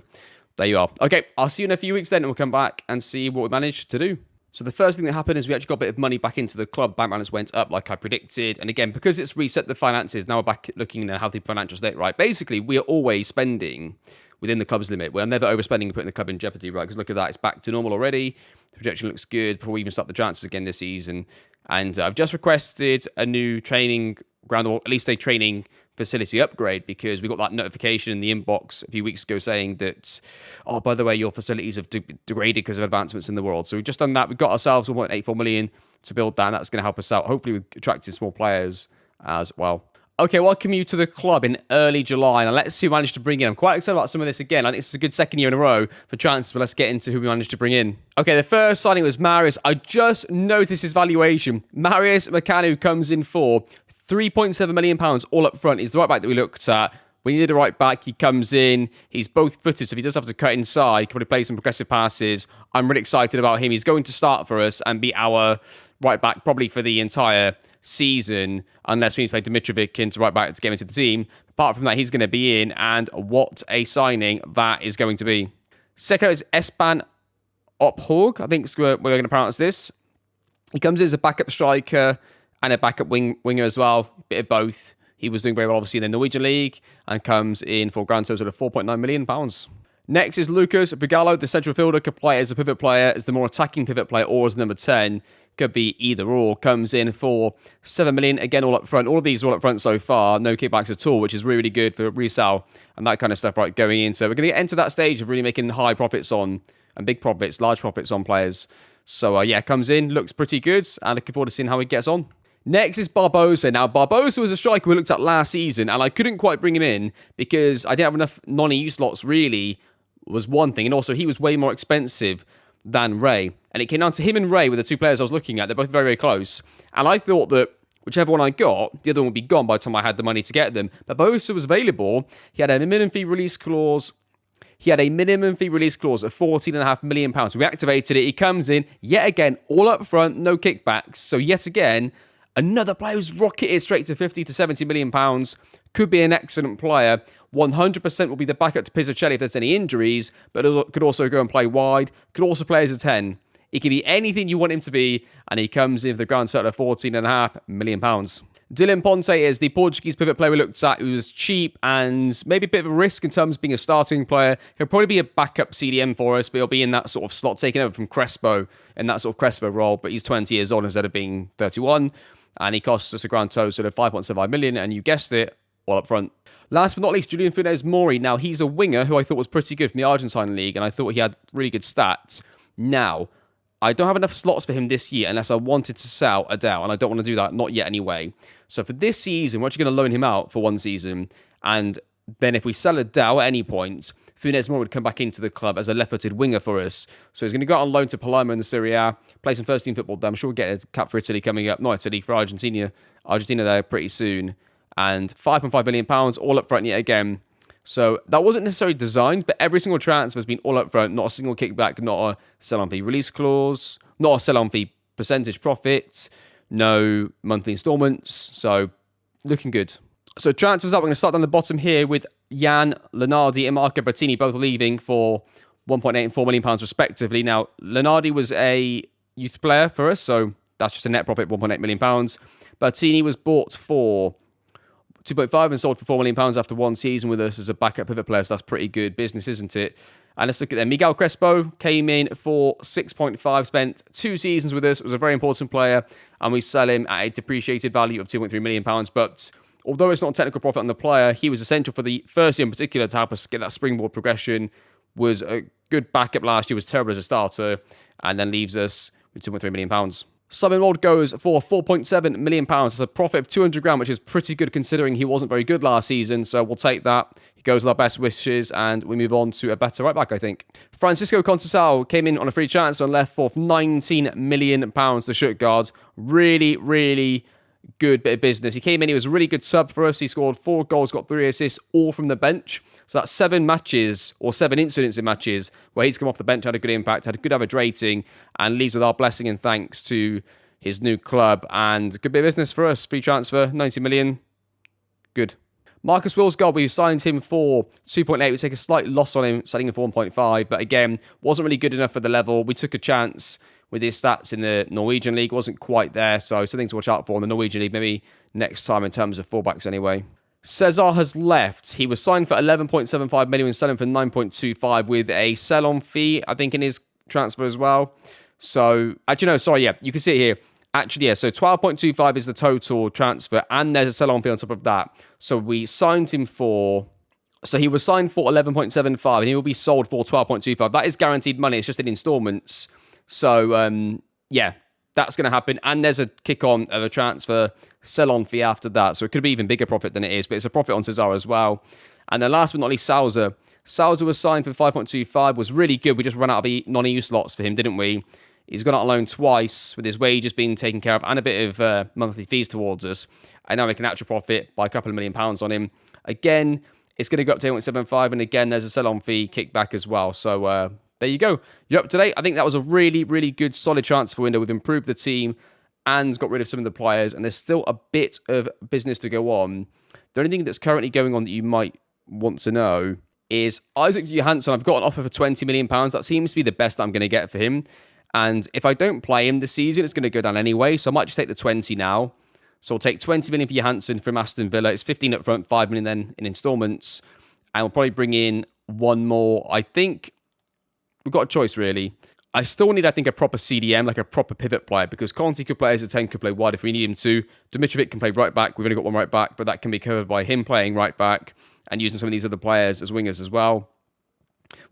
there you are. Okay, I'll see you in a few weeks then and we'll come back and see what we managed to do. So the first thing that happened is we actually got a bit of money back into the club. Bank balance went up like I predicted. And again, because it's reset the finances, now we're back looking in a healthy financial state, right? Basically, we are always spending within the club's limit. We're never overspending and putting the club in jeopardy, right? Because look at that, it's back to normal already. The projection looks good before we even start the transfers again this season. And I've just requested a new training ground, or at least a training facility upgrade, because we got that notification in the inbox a few weeks ago saying that, oh, by the way, your facilities have degraded because of advancements in the world. So we've just done that. We've got ourselves 1.84 million to build that, and that's going to help us out, hopefully with attracting small players as well. Okay, welcome you to the club in early July. Now, let's see who we managed to bring in. I'm quite excited about some of this again. I think this is a good second year in a row for transfers, but let's get into who we managed to bring in. Okay, the first signing was Marius. I just noticed his valuation. Marius Makanu comes in for £3.7 million all up front. He's the right back that we looked at. We needed a right back. He comes in. He's both footed, so if he does have to cut inside, he can probably play some progressive passes. I'm really excited about him. He's going to start for us and be our right back probably for the entire season, unless we need to play Dimitrovic into right back to get into the team. Apart from that, he's going to be in, and what a signing that is going to be. Second is Espan Ophorg. I think we're going to pronounce this. He comes in as a backup striker and a backup winger as well, a bit of both. He was doing very well, obviously, in the Norwegian League and comes in for a grand total of £4.9 million. Next is Lucas Bugallo, the central fielder, could play as a pivot player, as the more attacking pivot player, or as number 10. Could be either or. Comes in for 7 million. Again, all up front. All of these are all up front so far. No kickbacks at all, which is really, really good for resale and that kind of stuff, right, going in. So we're going to get into that stage of really making high profits on, and big profits, large profits on players. So, yeah, comes in, looks pretty good, and looking forward to seeing how he gets on. Next is Barbosa. Now, Barbosa was a striker we looked at last season, and I couldn't quite bring him in because I didn't have enough non-EU slots, really, was one thing. And also, he was way more expensive than Ray. And it came down to him and Ray were the two players I was looking at. They're both very, very close. And I thought that whichever one I got, the other one would be gone by the time I had the money to get them. But Barbosa was available. He had a minimum fee release clause. He had a minimum fee release clause of £14.5 million. We activated it. He comes in, yet again, all up front, no kickbacks. So yet again, another player who's rocketed straight to 50 to 70 million pounds. Could be an excellent player. 100% will be the backup to Pizzuchelli if there's any injuries, but could also go and play wide. Could also play as a 10. He can be anything you want him to be, and he comes in for the grand total of £14.5 million. Dylan Ponte is the Portuguese pivot player we looked at, who was cheap and maybe a bit of a risk in terms of being a starting player. He'll probably be a backup CDM for us, but he'll be in that sort of slot, taking over from Crespo, in that sort of Crespo role, but he's 20 years old instead of being 31, and he costs us a grand total of 5.75 million, and you guessed it, all up front. Last but not least, Julian Funes Mori. Now, he's a winger who I thought was pretty good from the Argentine League, and I thought he had really good stats. Now, I don't have enough slots for him this year unless I wanted to sell Adele, and I don't want to do that, not yet anyway. So for this season, we're actually going to loan him out for one season, and then if we sell Adele at any point, Funes Mori would come back into the club as a left-footed winger for us. So he's going to go out on loan to Palermo in the Serie A, play some first-team football there. I'm sure we'll get a cap for Italy coming up. Not Italy, for Argentina. Argentina there pretty soon. And £5.5 million, all up front yet again. So that wasn't necessarily designed, but every single transfer has been all up front. Not a single kickback, not a sell-on fee release clause, not a sell-on fee percentage profit, no monthly installments. So looking good. So transfers up, we're going to start down the bottom here with Jan Lenardi and Marco Bertini both leaving for 1.8 and £4 million respectively. Now, Lenardi was a youth player for us, so that's just a net profit of £1.8 million. Bertini was bought for 2.5 and sold for £4 million after one season with us as a backup pivot player, so that's pretty good business, isn't it? And let's look at them. Miguel Crespo came in for 6.5, spent 2 seasons with us, was a very important player, and we sell him at a depreciated value of £2.3 million. But although it's not a technical profit on the player, he was essential for the first year in particular to help us get that springboard progression, was a good backup last year, was terrible as a starter, and then leaves us with £2.3 million. Simon Wald goes for £4.7 million. That's a profit of 200 grand, which is pretty good considering he wasn't very good last season. So we'll take that. He goes with our best wishes, and we move on to a better right back, I think. Francisco Conceição came in on a free transfer and left for £19 million to Stuttgart. Really, really good bit of business. He came in, he was a really good sub for us. He scored 4 goals, got 3 assists, all from the bench. So that's 7 matches, or 7 incidents in matches, where he's come off the bench, had a good impact, had a good average rating, and leaves with our blessing and thanks to his new club. And good bit of business for us. Free transfer, 90 million. Good. Marcus Wilsgard, we signed him for 2.8. We take a slight loss on him, selling him for 1.5. But again, wasn't really good enough for the level. We took a chance with his stats in the Norwegian League. Wasn't quite there. So something to watch out for in the Norwegian League, maybe next time in terms of fullbacks anyway. Cesar has left. He was signed for 11.75 million and selling for 9.25 with a sell-on fee, I think, in his transfer as well. So, actually, no, sorry, yeah, you can see it here. Actually, yeah, so 12.25 is the total transfer, and there's a sell-on fee on top of that. So we signed him for... So he was signed for 11.75, and he will be sold for 12.25. That is guaranteed money. It's just in installments. So, yeah, that's going to happen. And there's a kick-on of a transfer sell-on fee after that. So it could be even bigger profit than it is, but it's a profit on Cesar as well. And then last but not least, Sousa. Sousa was signed for 5.25, was really good. We just ran out of non-EU slots for him, didn't we? He's gone out on loan twice with his wages being taken care of and a bit of monthly fees towards us. And now make an actual profit by a couple of £1 million on him. Again, it's going to go up to 8.75. And again, there's a sell-on fee kickback as well. So there you go. You're up to date. I think that was a really, really good, solid transfer window. We've improved the team and got rid of some of the players. And there's still a bit of business to go on. The only thing that's currently going on that you might want to know is Isaac Johansson. I've got an offer for £20 million. That seems to be the best I'm going to get for him. And if I don't play him this season, it's going to go down anyway. So I might just take the 20 now. So I'll take 20 million for Johansson from Aston Villa. It's 15 up front, 5 million then in installments. And we'll probably bring in one more. I think we've got a choice, really. I still need, I think, a proper CDM, like a proper pivot player, because Conti could play as a 10, could play wide if we need him to. Dimitrovic can play right back. We've only got one right back, but that can be covered by him playing right back and using some of these other players as wingers as well.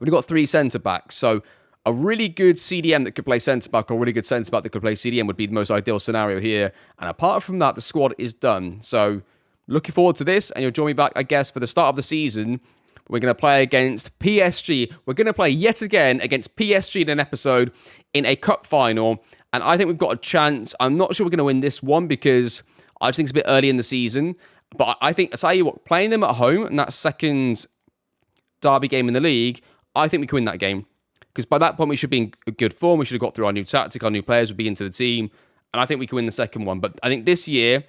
We've got 3 centre-backs, so a really good CDM that could play centre-back or a really good centre-back that could play CDM would be the most ideal scenario here. And apart from that, the squad is done. So looking forward to this, and you'll join me back, I guess, for the start of the season. We're going to play against PSG. We're going to play yet again against PSG in an episode in a cup final. And I think we've got a chance. I'm not sure we're going to win this one because I just think it's a bit early in the season. But I think, I'll tell you what, playing them at home in that second derby game in the league, I think we can win that game. Because by that point, we should be in good form. We should have got through our new tactic. Our new players would be into the team. And I think we can win the second one. But I think this year,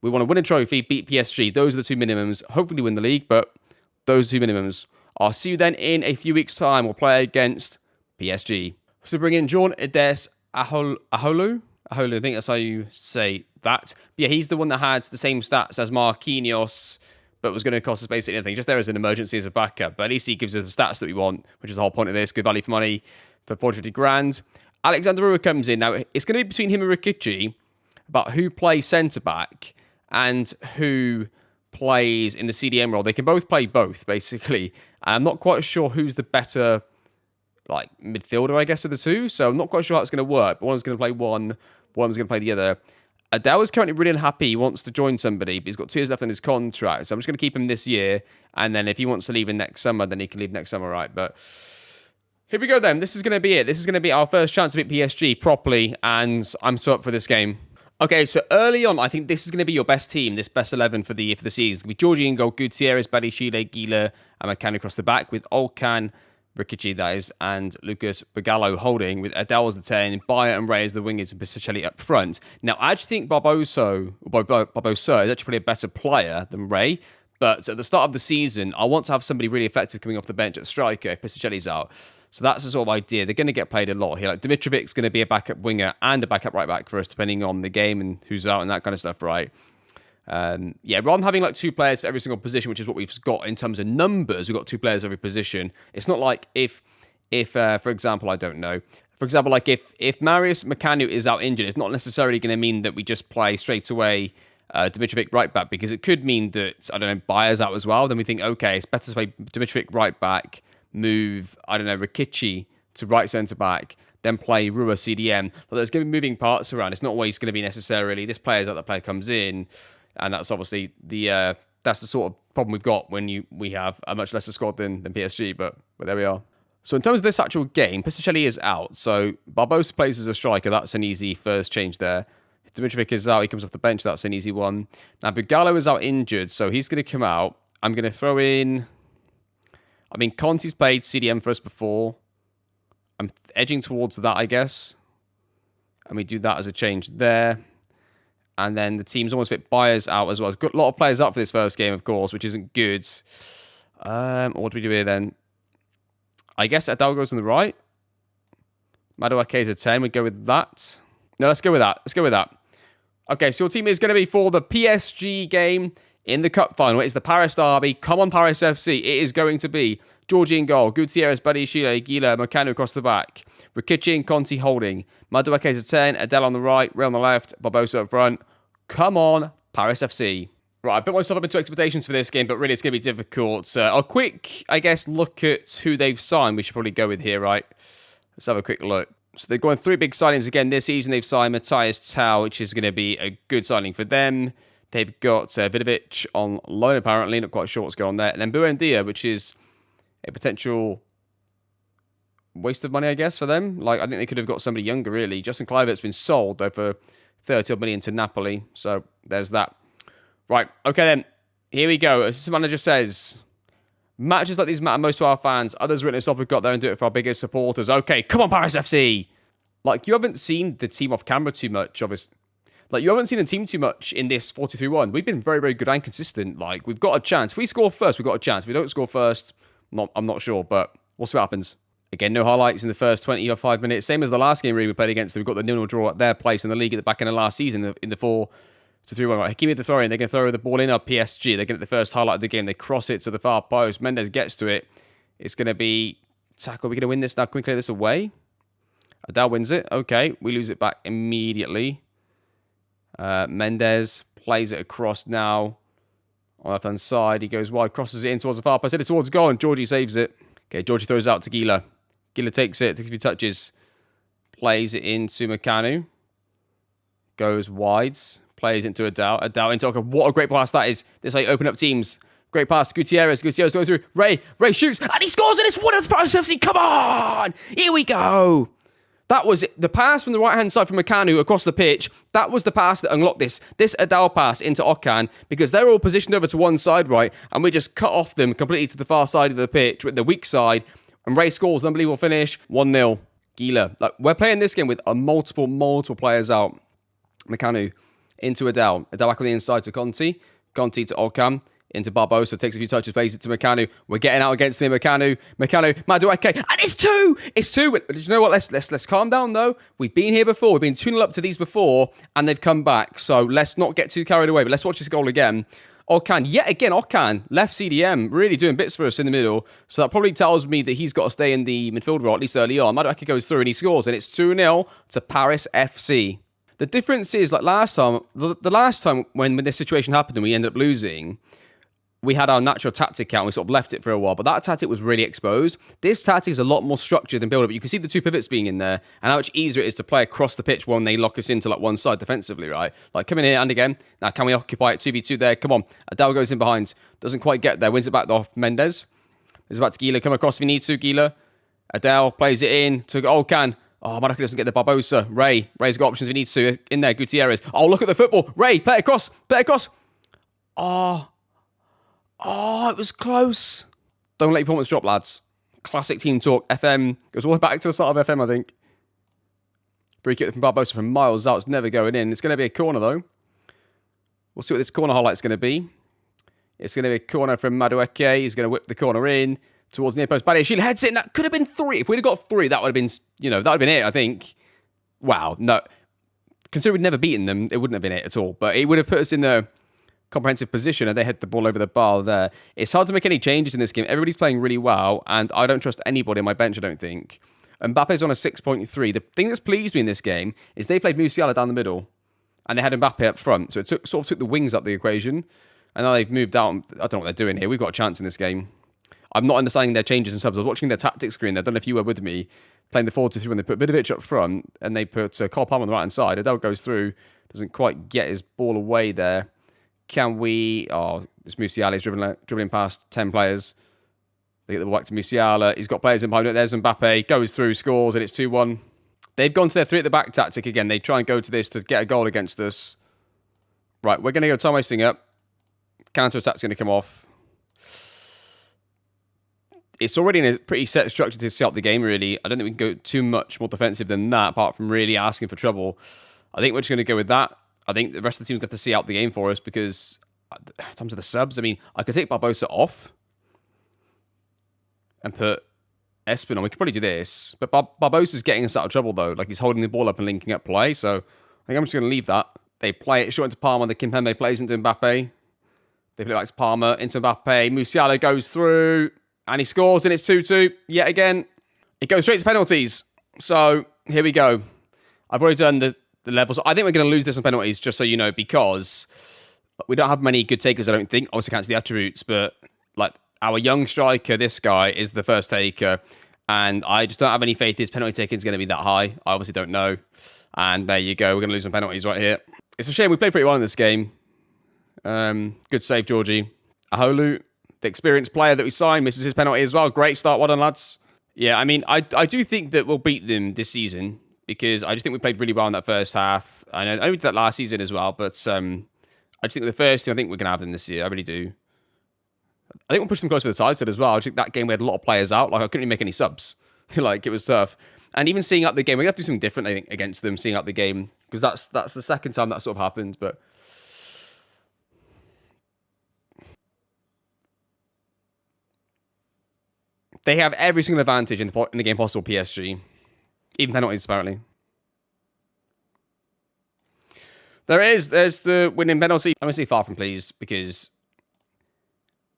we want to win a trophy, beat PSG. Those are the 2 minimums. Hopefully win the league, but those 2 minimums. I'll see you then in a few weeks' time. We'll play against PSG. So bring in John Edes Aholu, I think that's how you say that. But yeah, he's the one that had the same stats as Marquinhos, but was going to cost us basically anything. Just there as an emergency, as a backup. But at least he gives us the stats that we want, which is the whole point of this. Good value for money for 450 grand. Alexander Rua comes in. Now, it's going to be between him and Rikichi about who plays centre-back and who plays in the CDM role. They can both play both, basically. And I'm not quite sure who's the better midfielder, I guess, of the two. So I'm not quite sure how it's going to work. But one's going to play one's going to play the other. Adele is currently really unhappy. He wants to join somebody, but he's got 2 years left on his contract. So I'm just going to keep him this year. And then if he wants to leave in next summer, then he can leave next summer, right? But here we go then. This is going to be it. This is going to be our first chance to beat PSG properly. And I'm so up for this game. Okay, so early on, I think this is going to be your best team, this best 11 for the season. It's going to be Georgie in goal, Gutierrez, Badishile, Gila, and McCann across the back, with Olkan, Rikichi, that is, and Lucas Bagallo holding, with Adele as the 10, Bayer and Ray as the wingers, and Bisicelli up front. Now, I actually think Barbosa is actually probably a better player than Ray, but at the start of the season, I want to have somebody really effective coming off the bench at striker if Bisicelli's out. So that's the sort of idea. They're going to get played a lot here. Like Dimitrovic's going to be a backup winger and a backup right back for us, depending on the game and who's out and that kind of stuff, right? Yeah, rather than having like 2 players for every single position, which is what we've got in terms of numbers, we've got 2 players for every position. It's not like if for example, I don't know. For example, like if Marius Makanu is out injured, it's not necessarily going to mean that we just play straight away Dimitrovic right back, because it could mean that, I don't know, Bayer's out as well. Then we think, okay, it's better to play Dimitrovic right back, move, I don't know, Rikichi to right centre-back, then play Rua CDM. But there's going to be moving parts around. It's not always going to be necessarily this player's out, that player comes in, and that's obviously that's the sort of problem we've got when we have a much lesser squad than PSG, but there we are. So in terms of this actual game, Bisicelli is out, so Barbosa plays as a striker. That's an easy first change there. Dimitrovic is out, he comes off the bench, that's an easy one. Now, Bugallo is out injured, so he's going to come out. I'm going to throw in... I mean, Conti's played CDM for us before. I'm edging towards that, I guess. And we do that as a change there. And then the team's almost fit Bayers out as well. There's got a lot of players out for this first game, of course, which isn't good. What do we do here then? I guess Adele goes on the right. Madueke is a 10. We go with that. No, let's go with that. Let's go with that. Okay, so your team is going to be for the PSG game in the cup final. It's the Paris derby. Come on, Paris FC. It is going to be Georgie in goal, Gutierrez, Badishile, Gila, Makanu across the back, Rikichi and Conti holding, Madueke is a 10, Adele on the right, Ray on the left, Barbosa up front. Come on, Paris FC. Right, I put myself up into expectations for this game, but really it's going to be difficult. A quick, I guess, look at who they've signed. We should probably go with here, right? Let's have a quick look. So they've gone 3 big signings again this season. They've signed Matthias Tau, which is going to be a good signing for them. They've got Vidovic on loan, apparently. Not quite sure what's going on there. And then Buendia, which is a potential waste of money, I guess, for them. Like, I think they could have got somebody younger, really. Justin Kluivert's been sold, though, for 30 million to Napoli. So there's that. Right, okay then. Here we go. Assistant manager says, matches like these matter most to our fans. Others written us off. We've got there and do it for our biggest supporters. Okay, come on, Paris FC. Like, you haven't seen the team off camera too much, obviously. Like, you haven't seen the team too much in this 4-2-3-1. We've been very, very good and consistent. Like, we've got a chance. If we score first, we've got a chance. If we don't score first, I'm not sure, but we'll see what happens. Again, no highlights in the first 20 or 5 minutes. Same as the last game really we played against them. We've got the 0-0 draw at their place in the league at the back end of last season in the 4-2-3-1. Right, Hakimi the throw in. They're going to throw the ball in our PSG. They're going to get the first highlight of the game. They cross it to the far post. Mendes gets to it. It's going to be tackle. We're going to win this now. Can we clear this away? Adele wins it. Okay, we lose it back immediately. Mendes plays it across now. On the left-hand side, he goes wide, crosses it in towards the far post, hit it towards goal, and Georgie saves it. Okay, Georgie throws out to Gila. Gila takes it, takes a few touches, plays it into Makanu. Goes wide, plays into Adele. Adele into Oka. What a great pass that is. This is how you open up teams. Great pass to Gutierrez. Gutierrez goes through. Ray shoots, and he scores, and it's 1-0 to Paris FC. Come on! Here we go! That was it. The pass from the right-hand side from Makanu across the pitch. That was the pass that unlocked this Adele pass into Okan, because they're all positioned over to one side, right? And we just cut off them completely to the far side of the pitch, with the weak side. And Ray scores an unbelievable finish. 1-0. Gila. Like, we're playing this game with multiple players out. Makanu into Adele. Adele back on the inside to Conti. Conti to Okan. Into Barbosa, takes a few touches, plays it to Makanu. We're getting out against him. Makanu, Madueke, and it's 2! It's 2! Did you know what? Let's calm down, though. We've been here before. We've been 2-0 up to these before, and they've come back. So let's not get too carried away, but let's watch this goal again. Okan, yet again, left CDM, really doing bits for us in the middle. So that probably tells me that he's got to stay in the midfield role, at least early on. Madueke goes through and he scores, and it's 2-0 to Paris FC. The difference is, like last time, the last time when this situation happened and we ended up losing, we had our natural tactic out and we sort of left it for a while, but that tactic was really exposed. This tactic is a lot more structured and build-up. You can see the two pivots being in there and how much easier it is to play across the pitch when they lock us into like one side defensively, right? Like, come in here and again. Now, can we occupy it 2v2 there? Come on. Adele goes in behind. Doesn't quite get there. Wins it back off Mendes. It's back to Gila. Come across if you need to, Gila. Adele plays it in to Okan. Oh, Madueke doesn't get the Barbosa. Ray's got options if he needs to. In there, Gutierrez. Oh, look at the football. Ray, play it across. Oh, it was close. Don't let your performance drop, lads. Classic team talk. FM goes all the way back to the start of FM, I think. Free kick from Barbosa from miles out. It's never going in. It's going to be a corner, though. We'll see what this corner highlight's going to be. It's going to be a corner from Madueke. He's going to whip the corner in towards near post. Badiashile heads it. That could have been 3. If we'd have got 3, that would have been, that would have been it, I think. Wow. No. Considering we'd never beaten them, it wouldn't have been it at all. But it would have put us in the comprehensive position and they hit the ball over the bar there. It's hard to make any changes in this game. Everybody's playing really well and I don't trust anybody on my bench, I don't think. Mbappe's on a 6.3. The thing that's pleased me in this game is they played Musiala down the middle and they had Mbappe up front. So it sort of took the wings up the equation and now they've moved out. I don't know what they're doing here. We've got a chance in this game. I'm not understanding their changes and subs. I was watching their tactics screen. I don't know if you were with me playing the 4-2-3 when they put Vidovic up front and they put Cole Palmer on the right hand side. Adele goes through, doesn't quite get his ball away there. Can we... Oh, it's Musiala. He's dribbling past 10 players. They get the ball back to Musiala. He's got players in behind it. There's Mbappe. Goes through, scores, and it's 2-1. They've gone to their 3 at the back tactic again. They try and go to this to get a goal against us. Right, we're going to go time wasting up. Counter-attack's going to come off. It's already in a pretty set structure to set up the game, really. I don't think we can go too much more defensive than that, apart from really asking for trouble. I think we're just going to go with that. I think the rest of the team's going to have to see out the game for us because in terms of the subs, I mean, I could take Barbosa off and put Espen on. We could probably do this. But Barbosa's getting us out of trouble, though. Like, he's holding the ball up and linking up play. So I think I'm just going to leave that. They play it short into Palmer. The Kimpembe plays into Mbappe. They play it back to Palmer, into Mbappe. Musiala goes through and he scores and it's 2-2 yet again. It goes straight to penalties. So here we go. I've already done the levels. I think we're going to lose this on penalties, just so you know, because we don't have many good takers, I don't think. Obviously, can't see the attributes, but like our young striker, this guy is the first taker, and I just don't have any faith his penalty taking is going to be that high. I obviously don't know. And there you go. We're going to lose on penalties right here. It's a shame. We played pretty well in this game. Good save, Georgie. Aholu, the experienced player that we signed, misses his penalty as well. Great start. Well done, lads. Yeah, I mean, I do think that we'll beat them this season, because I just think we played really well in that first half. I know we did that last season as well, but I just think the first team, I think we're going to have them this year. I really do. I think we'll push them close to the title as well. I just think that game we had a lot of players out. Like, I couldn't even make any subs. Like, it was tough. And even seeing up the game, we're going to have to do something different, I think, against them, seeing up the game, because that's the second time that sort of happened. But they have every single advantage in the game possible, PSG. Even penalties, apparently. There's the winning penalty. I'm going to say far from pleased, because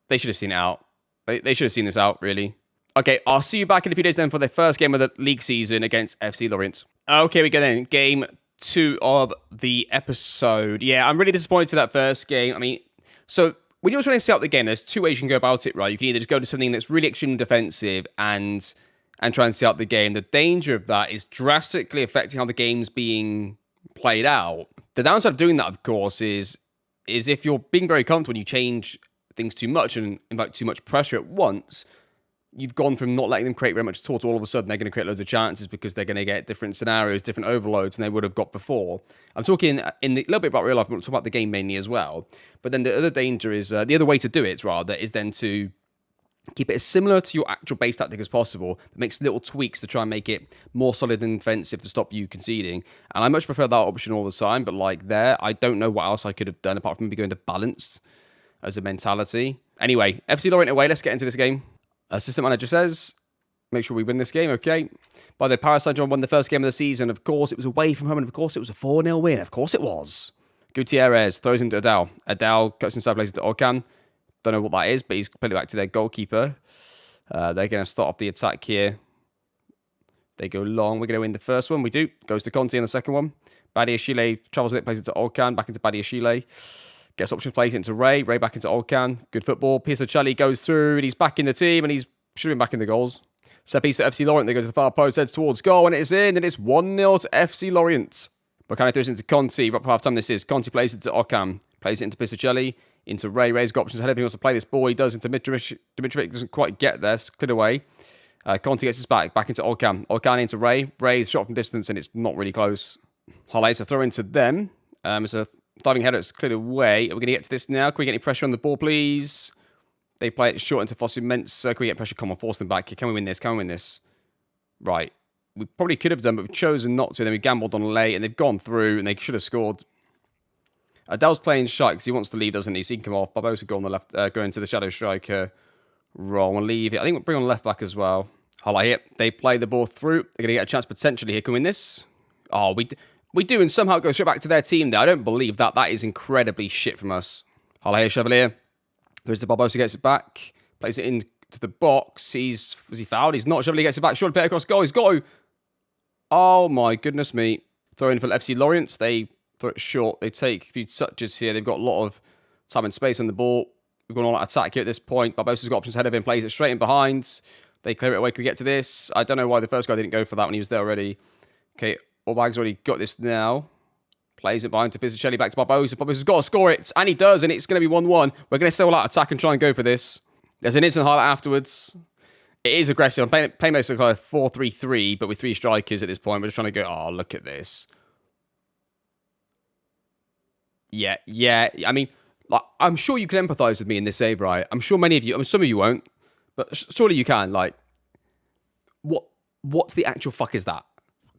they should have seen it out. They should have seen this out, really. Okay, I'll see you back in a few days then for the first game of the league season against FC Lorient. Okay, we go then. Game 2 of the episode. Yeah, I'm really disappointed to that first game. I mean, so when you're trying to set up the game, there's two ways you can go about it, right? You can either just go to something that's really extremely defensive and try and set up the game. The danger of that is drastically affecting how the game's being played out. The downside of doing that, of course, is if you're being very comfortable and you change things too much and invite too much pressure at once, you've gone from not letting them create very much at all to all of a sudden they're going to create loads of chances because they're going to get different scenarios, different overloads than they would have got before. I'm talking in the little bit about real life, but I'm talking about the game mainly as well. But then the other danger is, the other way to do it, rather, is then to keep it as similar to your actual base tactic as possible, but makes little tweaks to try and make it more solid and defensive to stop you conceding. And I much prefer that option all the time, but like there, I don't know what else I could have done apart from maybe going to balanced as a mentality. Anyway, FC Lorient away, let's get into this game. Assistant manager says, make sure we win this game, okay? By the way, Paris Saint-Germain won the first game of the season. Of course, it was away from home, and of course, it was a 4-0 win. Of course it was. Gutierrez throws into Adal. Adal cuts inside, plays it to Orkan. Don't know what that is, but he's put it back to their goalkeeper. They're going to start off the attack here. They go long. We're going to win the first one. We do. Goes to Conte in the second one. Badiashile travels with it, plays it to Orkan. Back into Badiashile. Gets option, plays it into Ray. Ray back into Orkan. Good football. Piesocelli goes through, and he's back in the team, and he's should have been back in the goals. Set piece for FC Lorient. They go to the far post, heads towards goal, and it's in, and it's 1-0 to FC Lorient. Bocani throws it into Conte. Right for half time this is. Conte plays it to Orkan. Plays it into Piesocelli. Into Ray. Ray's got options ahead of him. He wants to play this ball. He does into Mitrovic. Dimitrovic doesn't quite get there. It's cleared away. Conte gets his back into Orkan. Orkan into Ray. Ray's shot from distance, and it's not really close. Highlights a throw into them. It's a diving header. It's cleared away. Are we going to get to this now? Can we get any pressure on the ball, please? They play it short into Fosu Mensah. Can we get pressure? Come on, force them back. Can we win this? Can we win this? Right. We probably could have done, but we've chosen not to. Then we gambled on late, and they've gone through, and they should have scored. Adele's playing shy because he wants to lead, doesn't he? So he can come off. Barbosa go on the left, go into the shadow striker role and leave it. I think we'll bring on left back as well. Highlight here. They play the ball through. They're going to get a chance potentially here. Can we win this? Oh, we do, and somehow it goes straight back to their team there. I don't believe that. That is incredibly shit from us. Highlight here, Chevalier. There's the Barbosa, gets it back. Plays it into the box. Was he fouled? He's not. Chevalier gets it back. Short play across goal. He's got to. Oh my goodness me. Throw in for FC Lorient. They throw it short. They take a few touches here. They've got a lot of time and space on the ball. We're going on attack here at this point. Barbosa's got options ahead of him. Plays it straight in behind. They clear it away. Can we get to this? I don't know why the first guy didn't go for that when he was there already. Okay, Orbag's already got this now. Plays it behind to Pizzuchelli, back to Barbosa. Barbosa's got to score it, and he does, and it's going to be 1-1. We're going to still out attack and try and go for this. There's an instant highlight afterwards. It is aggressive. I'm playing most of the 4-3-3, but with 3 strikers at this point. We're just trying to go, oh, look at this. Yeah. I mean, like, I'm sure you can empathise with me in this save, right? I'm sure many of you, I mean, some of you won't, but surely you can. Like, what's the actual fuck is that?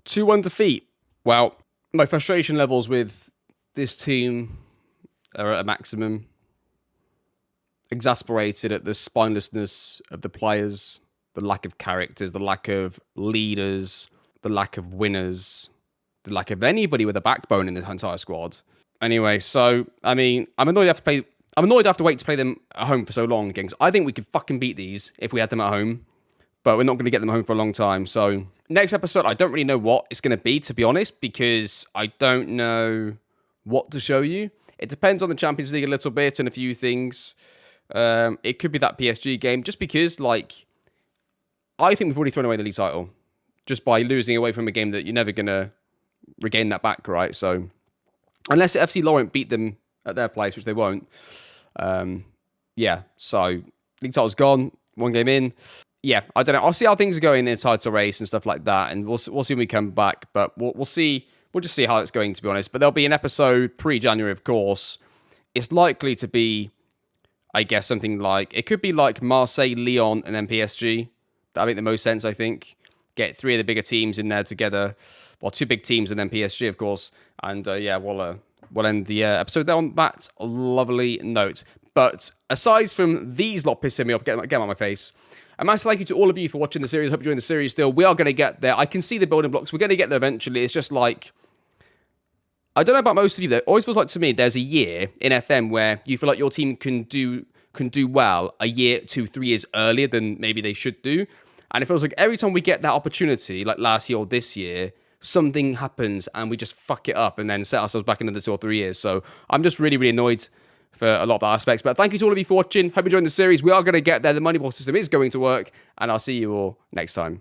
2-1 defeat. Well, my frustration levels with this team are at a maximum. Exasperated at the spinelessness of the players, the lack of characters, the lack of leaders, the lack of winners, the lack of anybody with a backbone in this entire squad. Anyway, so, I mean, I'm annoyed I have to wait to play them at home for so long again. I think we could fucking beat these if we had them at home, but we're not going to get them home for a long time. So, next episode, I don't really know what it's going to be, to be honest, because I don't know what to show you. It depends on the Champions League a little bit and a few things. It could be that PSG game, just because, like, I think we've already thrown away the league title just by losing away from a game that you're never going to regain that back, right? So, unless FC Lorient beat them at their place, which they won't. Yeah, so league title's gone, 1 game in. Yeah, I don't know. I'll see how things are going in the title race and stuff like that, and we'll see when we come back. But we'll see. We'll just see how it's going, to be honest. But there'll be an episode pre-January, of course. It's likely to be, I guess, something like, it could be like Marseille, Lyon, and then PSG. That'll make the most sense, I think. Get 3 of the bigger teams in there together. Well, 2 big teams and then PSG, of course. And yeah, we'll end the episode there on that lovely note. But aside from these lot pissing me off, get on my face, a massive thank you to all of you for watching the series. Hope you're enjoying the series still. We are going to get there. I can see the building blocks. We're going to get there eventually. It's just like, I don't know about most of you, though. It always feels like to me there's a year in FM where you feel like your team can do can do well a year, 2, 3 years earlier than maybe they should do. And it feels like every time we get that opportunity, like last year or this year, something happens and we just fuck it up and then set ourselves back another 2 or 3 years. So I'm just really, really annoyed for a lot of aspects. But thank you to all of you for watching. Hope you enjoyed the series. We are going to get there. The Moneyball system is going to work. And I'll see you all next time.